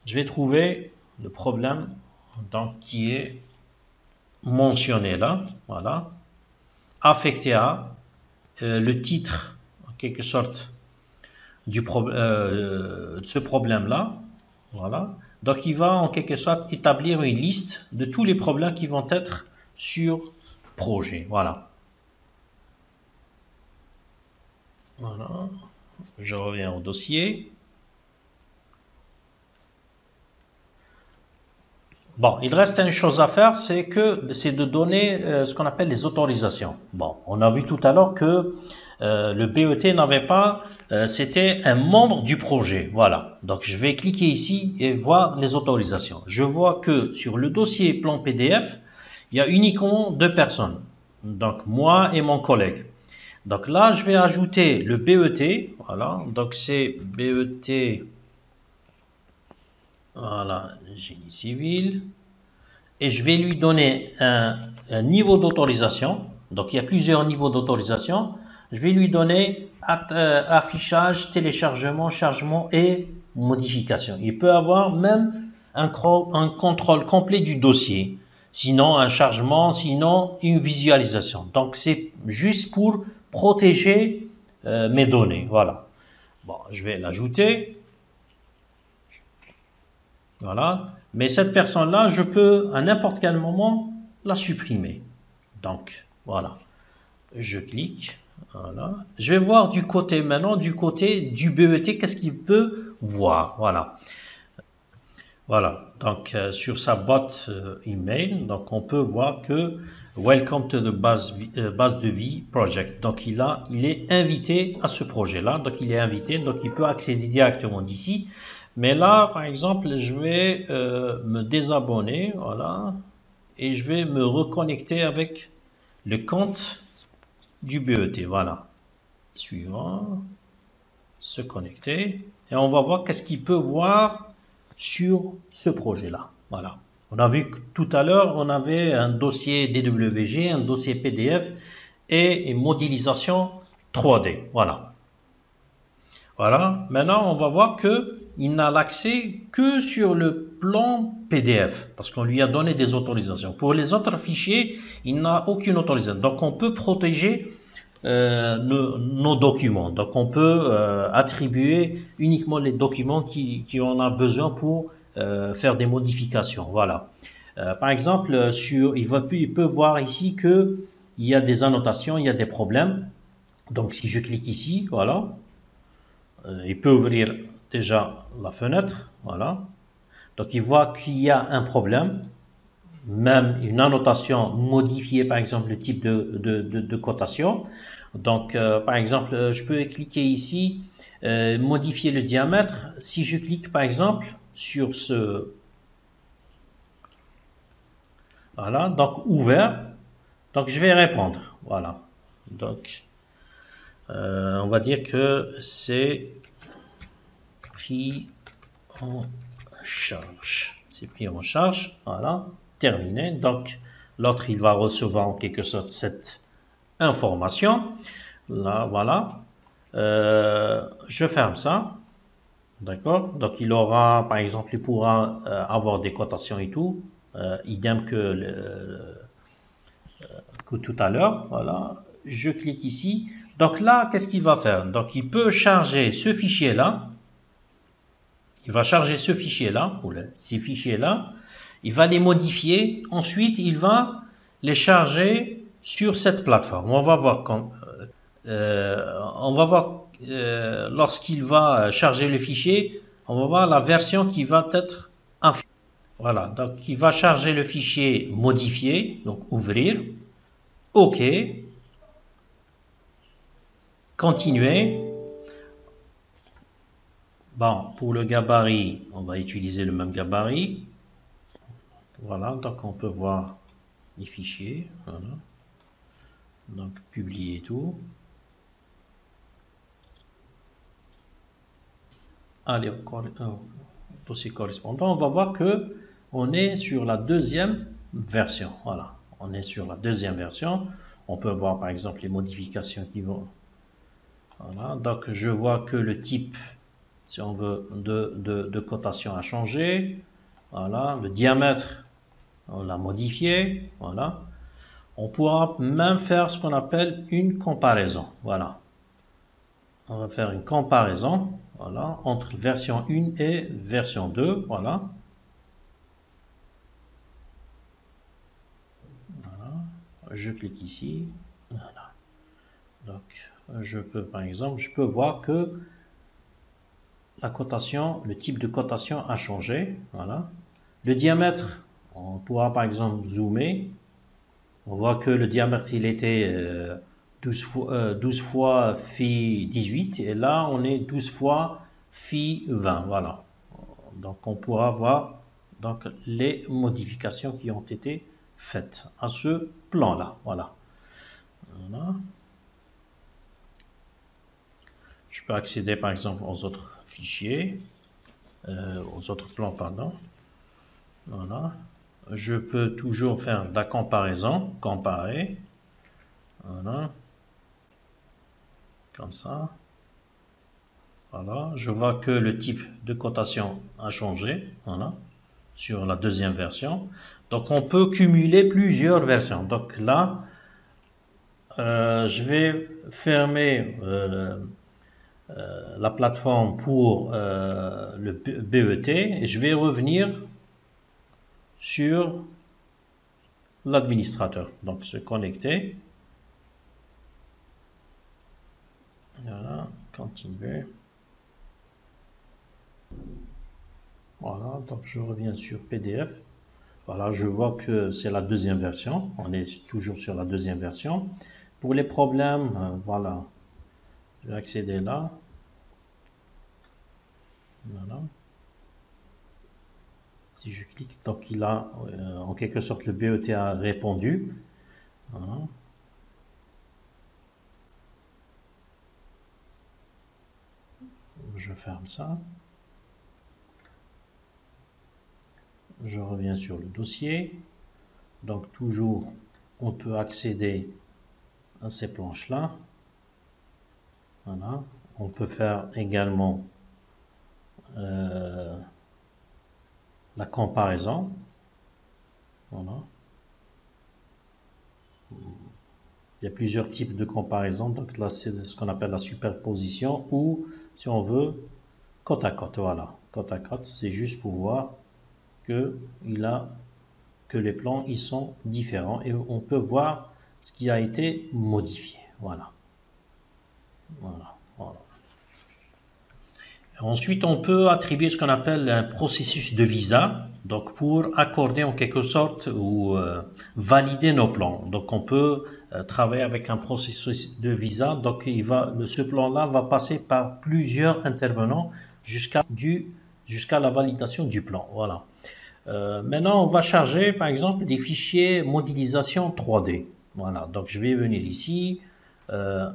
je vais trouver le problème donc, qui est mentionné là, voilà, affecté à le titre, en quelque sorte, de ce problème-là, voilà. Donc, il va en quelque sorte établir une liste de tous les problèmes qui vont être sur projet, voilà. Voilà, je reviens au dossier. Bon, il reste une chose à faire, c'est de donner ce qu'on appelle les autorisations. Bon, on a vu tout à l'heure que le BET n'avait pas, c'était un membre du projet. Voilà. Donc je vais cliquer ici et voir les autorisations. Je vois que sur le dossier plan PDF, il y a uniquement 2 personnes. Donc moi et mon collègue. Donc là, je vais ajouter le BET. Voilà. Donc c'est BET. Voilà, génie civil. Et je vais lui donner un niveau d'autorisation. Donc, il y a plusieurs niveaux d'autorisation. Je vais lui donner affichage, téléchargement, chargement et modification. Il peut avoir même un contrôle complet du dossier. Sinon, un chargement, sinon une visualisation. Donc, c'est juste pour protéger mes données. Voilà. Bon, je vais l'ajouter. Voilà. Mais cette personne-là, je peux à n'importe quel moment la supprimer. Donc, voilà. Je clique. Voilà. Je vais voir du côté maintenant, du côté du BET, qu'est-ce qu'il peut voir. Voilà. Voilà. Donc, sur sa boîte email, donc on peut voir que Welcome to the base de vie project. Donc, il est invité à ce projet-là. Donc, il est invité. Donc, il peut accéder directement d'ici. Mais là, par exemple, je vais me désabonner, voilà, et je vais me reconnecter avec le compte du BET, voilà. Suivant, se connecter, et on va voir qu'est-ce qu'il peut voir sur ce projet-là, voilà. On a vu que tout à l'heure, on avait un dossier DWG, un dossier PDF et une modélisation 3D, voilà. Voilà, maintenant on va voir que il n'a l'accès que sur le plan PDF parce qu'on lui a donné des autorisations. Pour les autres fichiers, il n'a aucune autorisation. Donc on peut protéger nos documents. Donc on peut attribuer uniquement les documents qui en a besoin pour faire des modifications. Voilà. Par exemple, il peut voir ici que il y a des annotations, il y a des problèmes. Donc si je clique ici, voilà. Il peut ouvrir déjà la fenêtre, voilà. Donc il voit qu'il y a un problème, même une annotation modifiée, par exemple le type de cotation. Donc par exemple, je peux cliquer ici, modifier le diamètre. Si je clique par exemple sur ce, voilà, donc ouvert, donc je vais répondre, voilà. Donc on va dire que c'est pris en charge. C'est pris en charge. Voilà. Terminé. Donc, l'autre, il va recevoir en quelque sorte cette information. Là, voilà. Je ferme ça. D'accord. Donc, il aura, par exemple, il pourra avoir des cotations et tout. Idem que tout à l'heure. Voilà. Je clique ici. Donc là, qu'est-ce qu'il va faire? Donc, il peut charger ce fichier-là. Il va charger ce fichier-là, ou ces fichiers-là, il va les modifier, ensuite il va les charger sur cette plateforme. On va voir lorsqu'il va charger le fichier, on va voir la version qui va être affichée. Voilà, donc il va charger le fichier modifié, donc ouvrir, OK, continuer. Bon, pour le gabarit, on va utiliser le même gabarit. Voilà, donc on peut voir les fichiers. Voilà. Donc, publier tout. Allez, dossier correspondant. On va voir que on est sur la deuxième version. Voilà, on est sur la deuxième version. On peut voir par exemple les modifications qui vont. Voilà, donc je vois que le type, si on veut, de cotation a changé. Voilà, le diamètre, on l'a modifié. Voilà. On pourra même faire ce qu'on appelle une comparaison. Voilà. On va faire une comparaison, voilà, entre version 1 et version 2. Voilà. Voilà. Je clique ici. Voilà. Donc, je peux, par exemple, je peux voir que la cotation, le type de cotation a changé. Voilà. Le diamètre, On pourra par exemple zoomer. On voit que le diamètre il était 12 fois phi 18 et là on est 12 fois phi 20. Voilà. Donc on pourra voir donc les modifications qui ont été faites à ce plan-là. Voilà. Voilà. Je peux accéder par exemple aux autres fichiers, aux autres plans, pardon. Voilà. Je peux toujours faire de la comparaison, comparer. Voilà. Comme ça. Voilà. Je vois que le type de cotation a changé. Voilà. Sur la deuxième version. Donc on peut cumuler plusieurs versions. Donc là, je vais fermer la plateforme pour le BET et je vais revenir sur l'administrateur. Donc se connecter. Voilà, continuer. Voilà, donc je reviens sur PDF. Voilà, je vois que c'est la deuxième version. On est toujours sur la deuxième version. Pour les problèmes, voilà, je vais accéder là. Voilà. Si je clique, donc il a, en quelque sorte, le BET a répondu. Voilà. Je ferme ça. Je reviens sur le dossier. Donc toujours, on peut accéder à ces planches-là. Voilà. On peut faire également la comparaison. Voilà. Il y a plusieurs types de comparaison. Donc là, c'est ce qu'on appelle la superposition ou, si on veut, côte à côte. Voilà. Côte à côte, c'est juste pour voir que les plans ils sont différents et on peut voir ce qui a été modifié. Voilà. Voilà. Voilà. Ensuite, on peut attribuer ce qu'on appelle un processus de visa, donc pour accorder en quelque sorte ou valider nos plans. Donc, on peut travailler avec un processus de visa. Donc, ce plan-là va passer par plusieurs intervenants jusqu'à la validation du plan. Voilà. Maintenant, on va charger, par exemple, des fichiers modélisation 3D. Voilà. Donc, je vais venir ici. Voilà,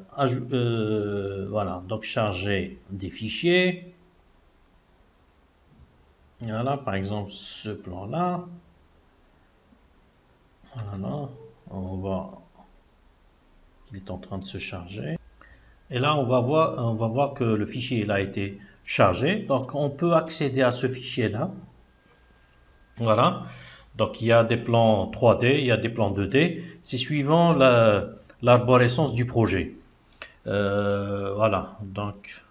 donc charger des fichiers. Voilà, par exemple, ce plan-là. Voilà, il est en train de se charger. Et là, on va voir que le fichier il a été chargé. Donc, on peut accéder à ce fichier-là. Voilà. Donc, il y a des plans 3D, il y a des plans 2D. C'est suivant l'arborescence du projet. Voilà, donc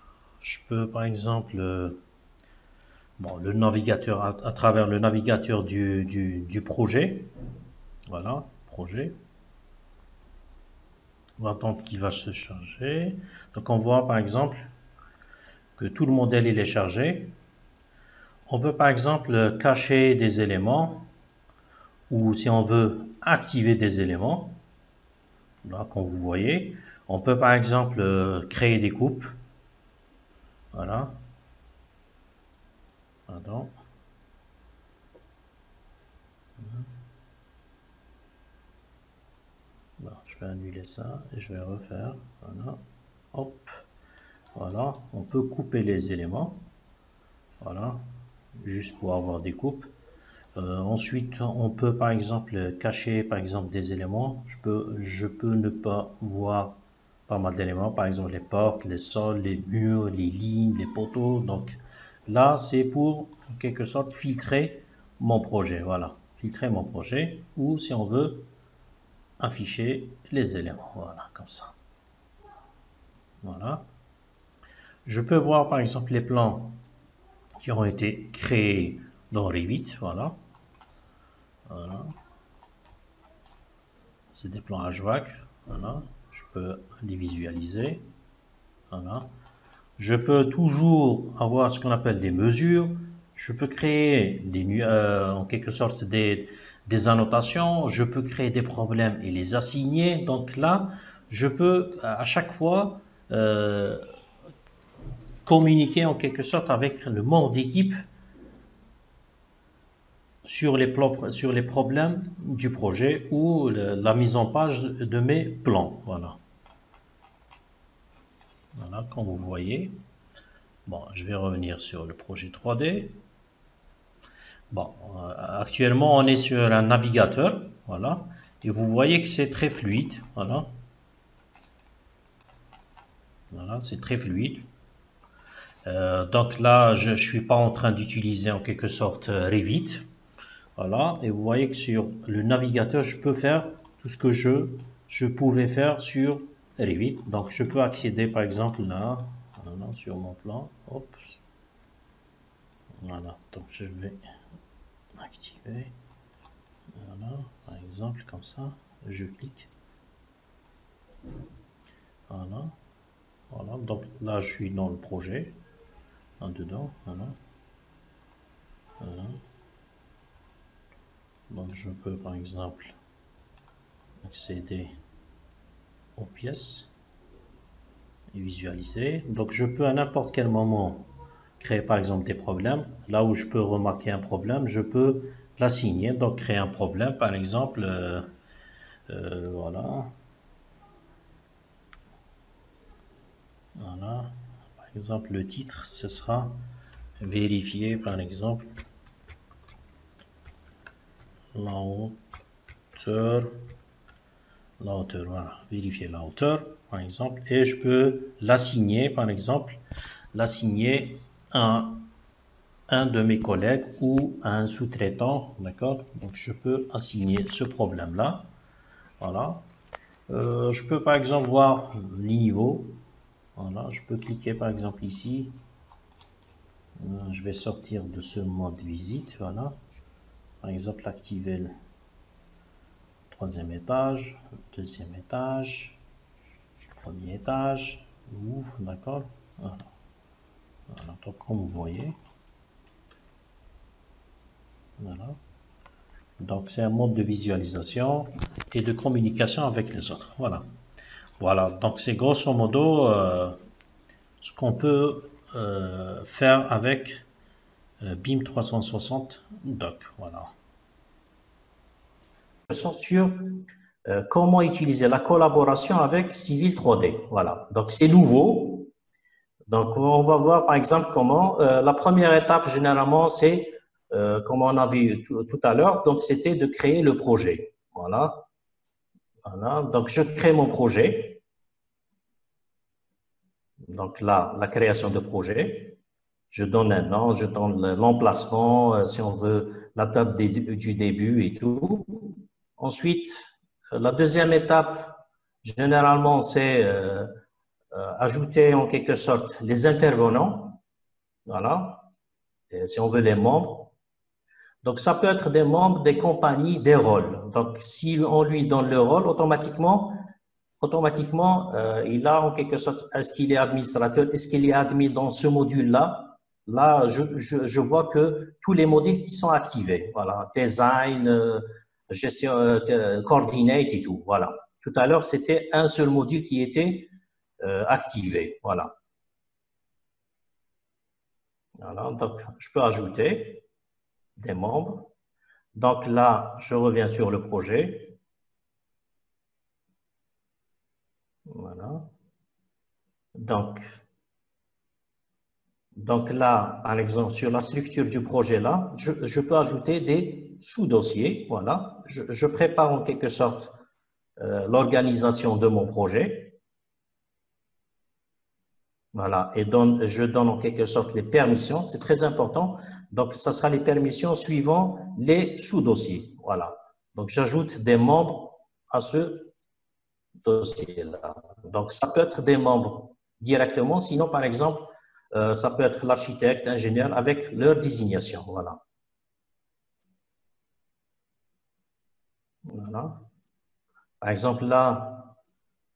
je peux par exemple le navigateur à travers le navigateur du projet. Voilà, projet. On va attendre qu'il va se charger. Donc on voit par exemple que tout le modèle il est chargé. On peut par exemple cacher des éléments ou si on veut activer des éléments. Là, comme vous voyez, on peut par exemple créer des coupes. Voilà. Pardon. Bon, je vais annuler ça et je vais refaire. Voilà. Hop. Voilà. On peut couper les éléments. Voilà. Juste pour avoir des coupes. Ensuite, on peut par exemple cacher par exemple des éléments. Je peux ne pas voir pas mal d'éléments. Par exemple les portes, les sols, les murs, les lignes, les poteaux. Donc là, c'est pour en quelque sorte filtrer mon projet. Voilà. Filtrer mon projet. Ou si on veut afficher les éléments, voilà, comme ça. Voilà. Je peux voir par exemple les plans qui ont été créés dans Revit, voilà. Voilà. C'est des plans HVAC, voilà. Je peux les visualiser, voilà. Je peux toujours avoir ce qu'on appelle des mesures. je peux créer en quelque sorte des annotations, je peux créer des problèmes et les assigner. Donc là, je peux à chaque fois communiquer en quelque sorte avec le membre d'équipe sur les problèmes du projet ou la mise en page de mes plans. Voilà. Voilà, comme vous voyez. Bon, je vais revenir sur le projet 3D. Bon, actuellement, on est sur un navigateur. Voilà. Et vous voyez que c'est très fluide. Voilà. Voilà, c'est très fluide. Donc là, je ne suis pas en train d'utiliser en quelque sorte Revit. Voilà, et vous voyez que sur le navigateur, je peux faire tout ce que je pouvais faire sur Revit. Donc, je peux accéder par exemple là, voilà, sur mon plan. Hop. Voilà, donc je vais activer. Voilà, par exemple, comme ça, je clique. Voilà, voilà, donc là, je suis dans le projet. En dedans, voilà. Voilà. Donc, je peux par exemple accéder aux pièces et visualiser. Donc, je peux à n'importe quel moment créer par exemple des problèmes. Là où je peux remarquer un problème, je peux l'assigner. Donc, créer un problème, par exemple, voilà. Voilà. Par exemple, le titre, ce sera vérifier, par exemple, la hauteur, voilà, vérifier la hauteur, par exemple, et je peux l'assigner, par exemple, l'assigner à un de mes collègues ou à un sous-traitant, d'accord? Donc, je peux assigner ce problème-là, voilà. Je peux, par exemple, voir les niveaux, voilà, je peux cliquer, par exemple, ici, je vais sortir de ce mode visite, voilà. Par exemple, activer le troisième étage, deuxième étage, premier étage, ouf, d'accord. Voilà. Voilà, donc comme vous voyez, voilà. Donc c'est un mode de visualisation et de communication avec les autres. Voilà. Voilà, donc c'est grosso modo ce qu'on peut faire avec BIM 360 Doc. Voilà. Sur comment utiliser la collaboration avec Civil 3D. Voilà, donc c'est nouveau. Donc on va voir par exemple comment la première étape généralement c'est comme on a vu tout à l'heure, donc c'était de créer le projet. Voilà. Voilà, donc je crée mon projet. Donc là, la création de projet. Je donne un nom, je donne l'emplacement, si on veut, la date du début et tout. Ensuite, la deuxième étape, généralement, c'est ajouter en quelque sorte les intervenants. Voilà. Et si on veut les membres. Donc, ça peut être des membres des compagnies, des rôles. Donc, si on lui donne le rôle, automatiquement, il a en quelque sorte, est-ce qu'il est administrateur, est-ce qu'il est admis dans ce module-là? Là, je vois que tous les modules qui sont activés, voilà, design, gestion, coordinate et tout, voilà. Tout à l'heure, c'était un seul module qui était activé, voilà. Voilà, donc je peux ajouter des membres. Donc là, je reviens sur le projet. Voilà. Donc là, par exemple, sur la structure du projet là, je peux ajouter des sous-dossiers. Voilà. Je prépare en quelque sorte l'organisation de mon projet. Voilà. Et je donne en quelque sorte les permissions. C'est très important. Donc, ça sera les permissions suivant les sous-dossiers. Voilà. Donc, j'ajoute des membres à ce dossier-là. Donc, ça peut être des membres directement. Sinon, par exemple, ça peut être l'architecte, l'ingénieur, avec leur désignation. Voilà. Voilà. Par exemple, là,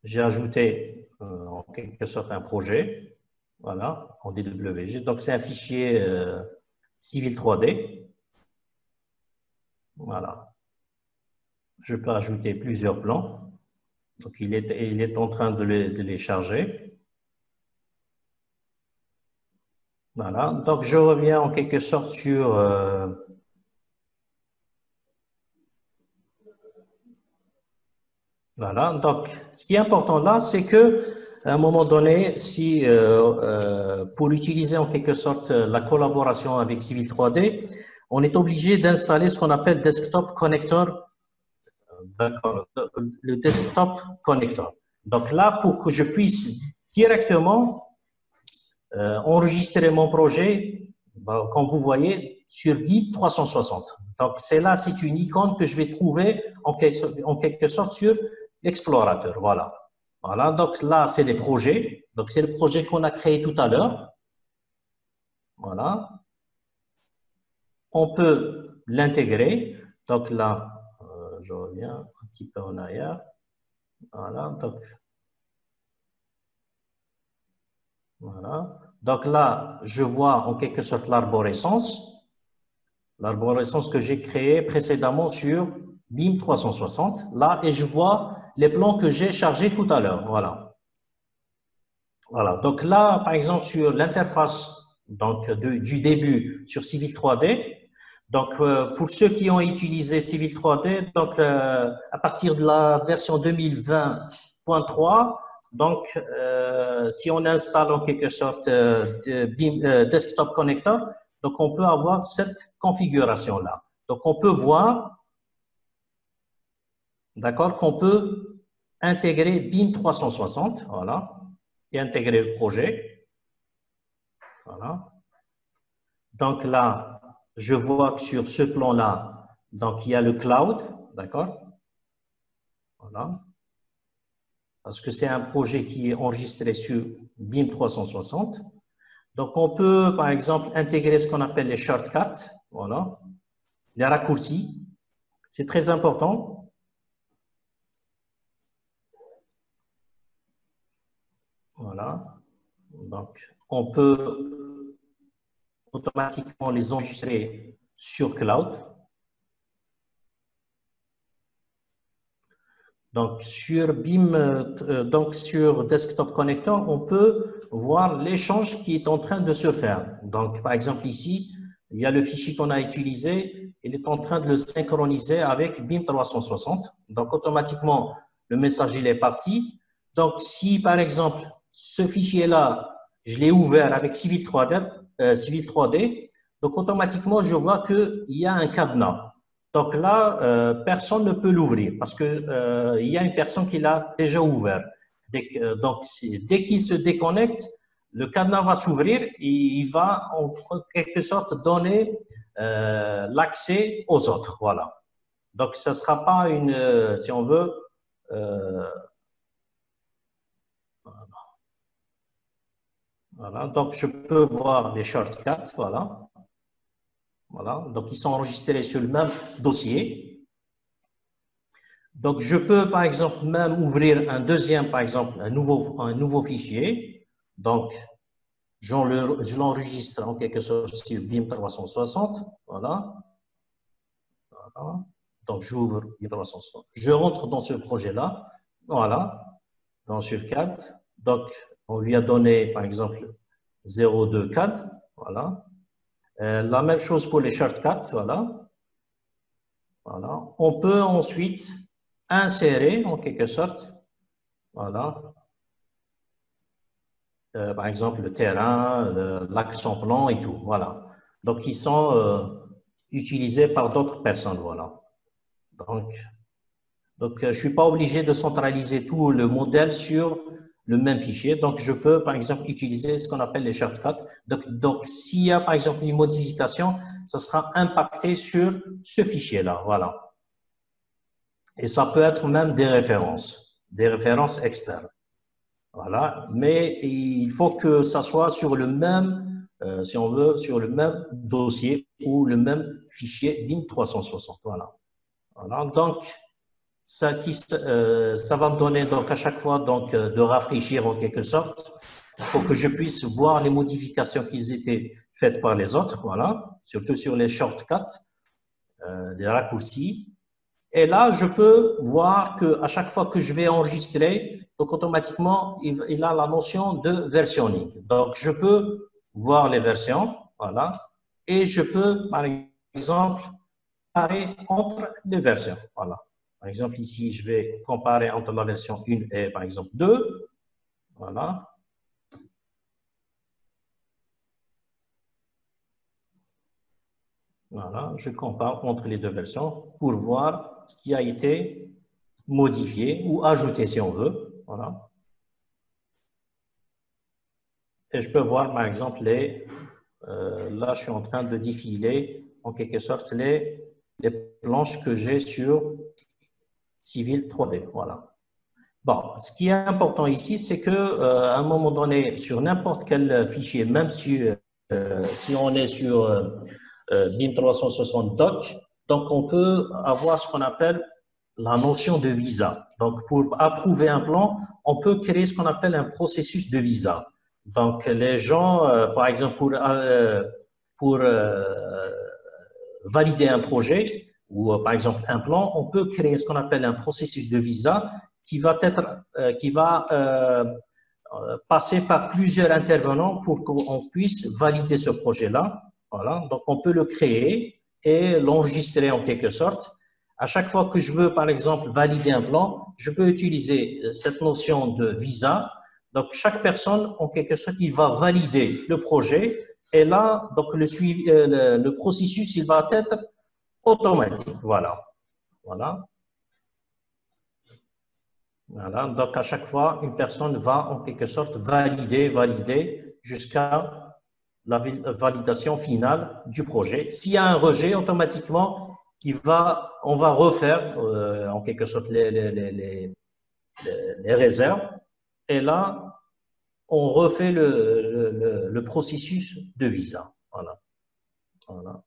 j'ai ajouté en quelque sorte un projet. Voilà, en DWG. Donc, c'est un fichier Civil 3D. Voilà. Je peux ajouter plusieurs plans. Donc, il est en train de les charger. Voilà. Donc, je reviens en quelque sorte sur... voilà. Donc, ce qui est important là, c'est que à un moment donné, si pour utiliser en quelque sorte la collaboration avec Civil 3D, on est obligé d'installer ce qu'on appelle Desktop Connector. D'accord, le Desktop Connector. Donc là, pour que je puisse directement enregistrer mon projet, comme vous voyez, sur BIM 360. Donc c'est là, c'est une icône que je vais trouver en quelque sorte sur l'explorateur. Voilà. Voilà, donc là, c'est les projets. Donc, c'est le projet qu'on a créé tout à l'heure. Voilà. On peut l'intégrer. Donc là, je reviens un petit peu en arrière. Voilà. Donc, voilà. Donc là, je vois en quelque sorte l'arborescence. L'arborescence que j'ai créée précédemment sur BIM 360. Là, et je vois les plans que j'ai chargés tout à l'heure. Voilà. Voilà, donc là, par exemple, sur l'interface du début sur Civil 3D, donc pour ceux qui ont utilisé Civil 3D, donc à partir de la version 2020.3, donc si on installe en quelque sorte BIM Desktop Connector, donc on peut avoir cette configuration-là. Donc on peut voir, d'accord, qu'on peut intégrer BIM 360, voilà, et intégrer le projet. Voilà. Donc là, je vois que sur ce plan-là, donc il y a le cloud, d'accord? Voilà. Parce que c'est un projet qui est enregistré sur BIM 360. Donc on peut, par exemple, intégrer ce qu'on appelle les shortcuts, voilà, les raccourcis. C'est très important. Voilà. Donc, on peut automatiquement les enregistrer sur cloud. Donc, sur BIM, donc sur Desktop Connector, on peut voir l'échange qui est en train de se faire. Donc, par exemple, ici, il y a le fichier qu'on a utilisé, il est en train de le synchroniser avec BIM 360. Donc, automatiquement, le message, il est parti. Donc, si, par exemple, ce fichier-là, je l'ai ouvert avec Civil 3D, donc automatiquement, je vois qu'il y a un cadenas. Donc là, personne ne peut l'ouvrir parce que il y a une personne qui l'a déjà ouvert. Donc, dès qu'il se déconnecte, le cadenas va s'ouvrir et il va en quelque sorte donner l'accès aux autres. Voilà. Donc, ce ne sera pas une, si on veut, voilà. Donc, je peux voir les shortcuts. Voilà. Voilà. Donc, ils sont enregistrés sur le même dossier. Donc, je peux, par exemple, même ouvrir un deuxième, par exemple, un nouveau fichier. Donc, je l'enregistre en quelque sorte sur BIM 360. Voilà. Voilà. Donc, j'ouvre BIM 360. Je rentre dans ce projet-là. Voilà. Dans sur CAD. Donc, on lui a donné, par exemple, 02 CAD. Voilà. La même chose pour les shortcuts. Voilà. Voilà. On peut ensuite insérer en quelque sorte, voilà, par exemple le terrain, l'axe en plan et tout, voilà. Donc, ils sont utilisés par d'autres personnes, voilà. Donc je ne suis pas obligé de centraliser tout le modèle sur le même fichier. Donc, je peux, par exemple, utiliser ce qu'on appelle les shortcuts. Donc s'il y a, par exemple, une modification, ça sera impacté sur ce fichier-là, voilà. Et ça peut être même des références externes. Voilà, mais il faut que ça soit sur le même, si on veut, sur le même dossier ou le même fichier BIM 360. Voilà. Voilà. Donc, ça va me donner donc à chaque fois donc de rafraîchir en quelque sorte pour que je puisse voir les modifications qui étaient faites par les autres, voilà, surtout sur les shortcuts, les raccourcis. Et là, je peux voir qu'à chaque fois que je vais enregistrer, donc automatiquement, il a la notion de versionning. Donc, je peux voir les versions, voilà, et je peux, par exemple, comparer entre les versions, voilà. Par exemple, ici, je vais comparer entre la version 1 et, par exemple, 2, voilà. Voilà, je compare entre les deux versions pour voir ce qui a été modifié ou ajouté si on veut. Voilà. Et je peux voir par exemple là je suis en train de défiler en quelque sorte les planches que j'ai sur Civil 3D. Voilà. Bon, ce qui est important ici, c'est que à un moment donné, sur n'importe quel fichier, même si on est sur BIM 360 Doc, donc on peut avoir ce qu'on appelle la notion de visa. Donc, pour approuver un plan, on peut créer ce qu'on appelle un processus de visa. Donc, les gens, par exemple, pour valider un projet ou, par exemple, un plan, on peut créer ce qu'on appelle un processus de visa qui va passer par plusieurs intervenants pour qu'on puisse valider ce projet-là. Voilà. Donc, on peut le créer et l'enregistrer en quelque sorte. À chaque fois que je veux, par exemple, valider un plan, je peux utiliser cette notion de visa. Donc, chaque personne, en quelque sorte, il va valider le projet. Et là, donc, le processus, il va être automatique. Voilà. Voilà. Voilà. Donc, à chaque fois, une personne va, en quelque sorte, valider jusqu'à la validation finale du projet. S'il y a un rejet, automatiquement, on va refaire en quelque sorte les réserves. Et là, on refait le processus de visa. Voilà. Voilà.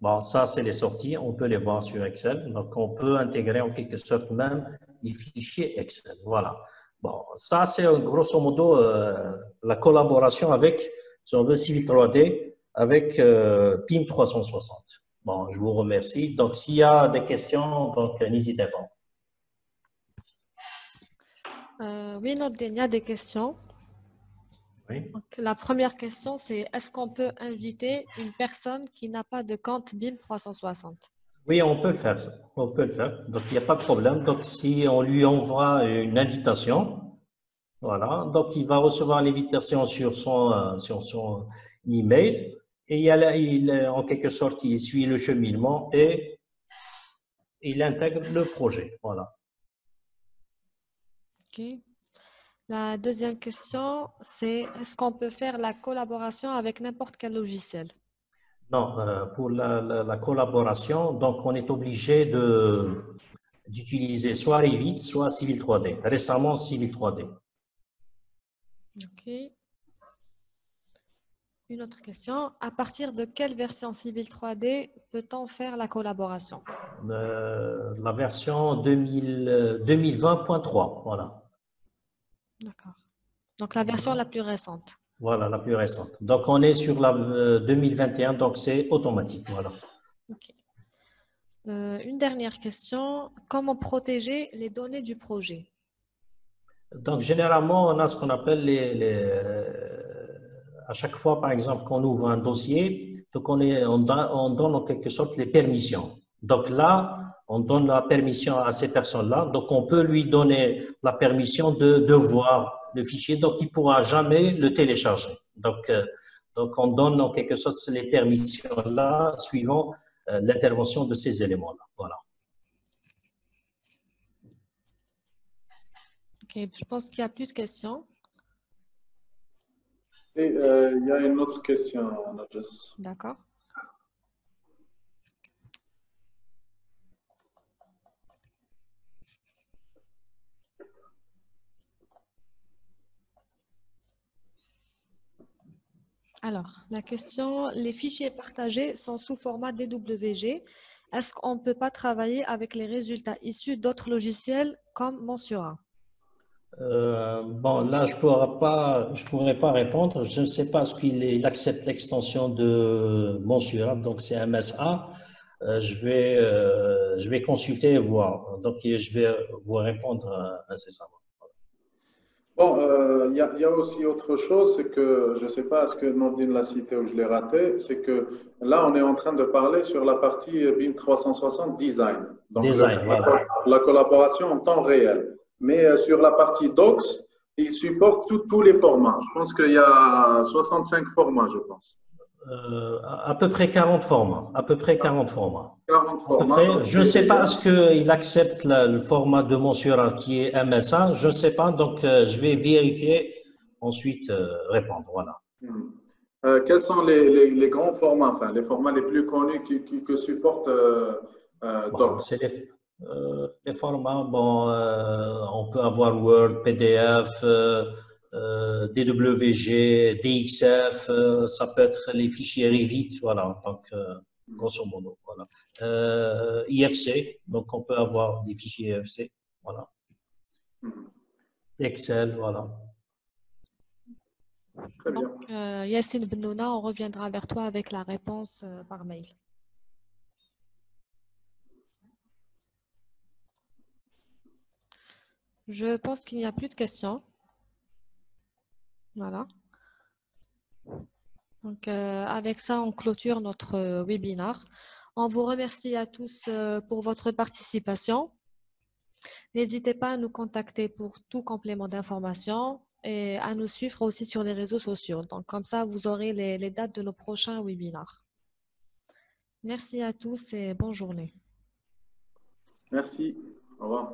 Bon, ça, c'est les sorties. On peut les voir sur Excel. Donc, on peut intégrer en quelque sorte même les fichiers Excel. Voilà. Bon, ça, c'est grosso modo la collaboration avec, si on veut, Civil 3D avec BIM 360. Bon, je vous remercie. Donc, s'il y a des questions, donc n'hésitez pas. Oui, Nordine, il y a des questions. Oui. Donc, la première question, c'est est-ce qu'on peut inviter une personne qui n'a pas de compte BIM 360? Oui, on peut le faire. On peut le faire. Donc, il n'y a pas de problème. Donc, si on lui envoie une invitation, voilà. Donc, il va recevoir l'invitation sur son email et en quelque sorte, il suit le cheminement et il intègre le projet. Voilà. Ok. La deuxième question, c'est est-ce qu'on peut faire la collaboration avec n'importe quel logiciel? Non, pour la collaboration, donc on est obligé d'utiliser soit Revit, soit Civil 3D. Récemment, Civil 3D. Ok. Une autre question. À partir de quelle version Civil 3D peut-on faire la collaboration? La version 2020.3, voilà. D'accord. Donc, la version la plus récente. Voilà, la plus récente. Donc, on est sur la 2021, donc c'est automatique, voilà. Ok. Une dernière question. Comment protéger les données du projet? Donc, généralement, on a ce qu'on appelle à chaque fois, par exemple, qu'on ouvre un dossier, donc on donne en quelque sorte les permissions. Donc là, on donne la permission à ces personnes-là. Donc, on peut lui donner la permission de voir le fichier. Donc, il ne pourra jamais le télécharger. Donc, on donne en quelque sorte les permissions-là suivant l'intervention de ces éléments-là. Voilà. Ok, je pense qu'il n'y a plus de questions. Et il y a une autre question, Narges. D'accord. Alors, la question, les fichiers partagés sont sous format DWG. Est-ce qu'on ne peut pas travailler avec les résultats issus d'autres logiciels comme Monsura? Bon, là, je pourrais pas répondre. Je ne sais pas ce qu'il accepte l'extension de mensuel, donc c'est MSA. Je vais consulter et voir. Donc, je vais vous répondre incessamment. Bon, il y a aussi autre chose, c'est que je ne sais pas est-ce que Nordine l'a cité ou je l'ai raté, c'est que là, on est en train de parler sur la partie BIM 360 design, donc Design, voilà. la collaboration en temps réel. Mais sur la partie Docs, il supporte tous les formats. Je pense qu'il y a 65 formats, je pense. À peu près 40 formats. À peu près 40 formats. 40 À peu formats. près. Je ne sais pas, est-ce qu'il accepte le format de mensurat qui est MSA? Je ne sais pas, donc je vais vérifier, ensuite répondre. Voilà. Quels sont les grands formats, enfin, les formats les plus connus que supporte Bon, Docs? c'est les formats. Bon, on peut avoir Word, PDF, DWG, DXF, ça peut être les fichiers Revit, voilà. Donc, grosso modo, voilà. IFC, donc on peut avoir des fichiers IFC, voilà. Excel, voilà. Très bien. Donc, Yassine Benouna, on reviendra vers toi avec la réponse par mail. Je pense qu'il n'y a plus de questions. Voilà. Donc, avec ça, on clôture notre webinaire. On vous remercie à tous pour votre participation. N'hésitez pas à nous contacter pour tout complément d'information et à nous suivre aussi sur les réseaux sociaux. Donc, comme ça, vous aurez les dates de nos prochains webinaires. Merci à tous et bonne journée. Merci. Au revoir.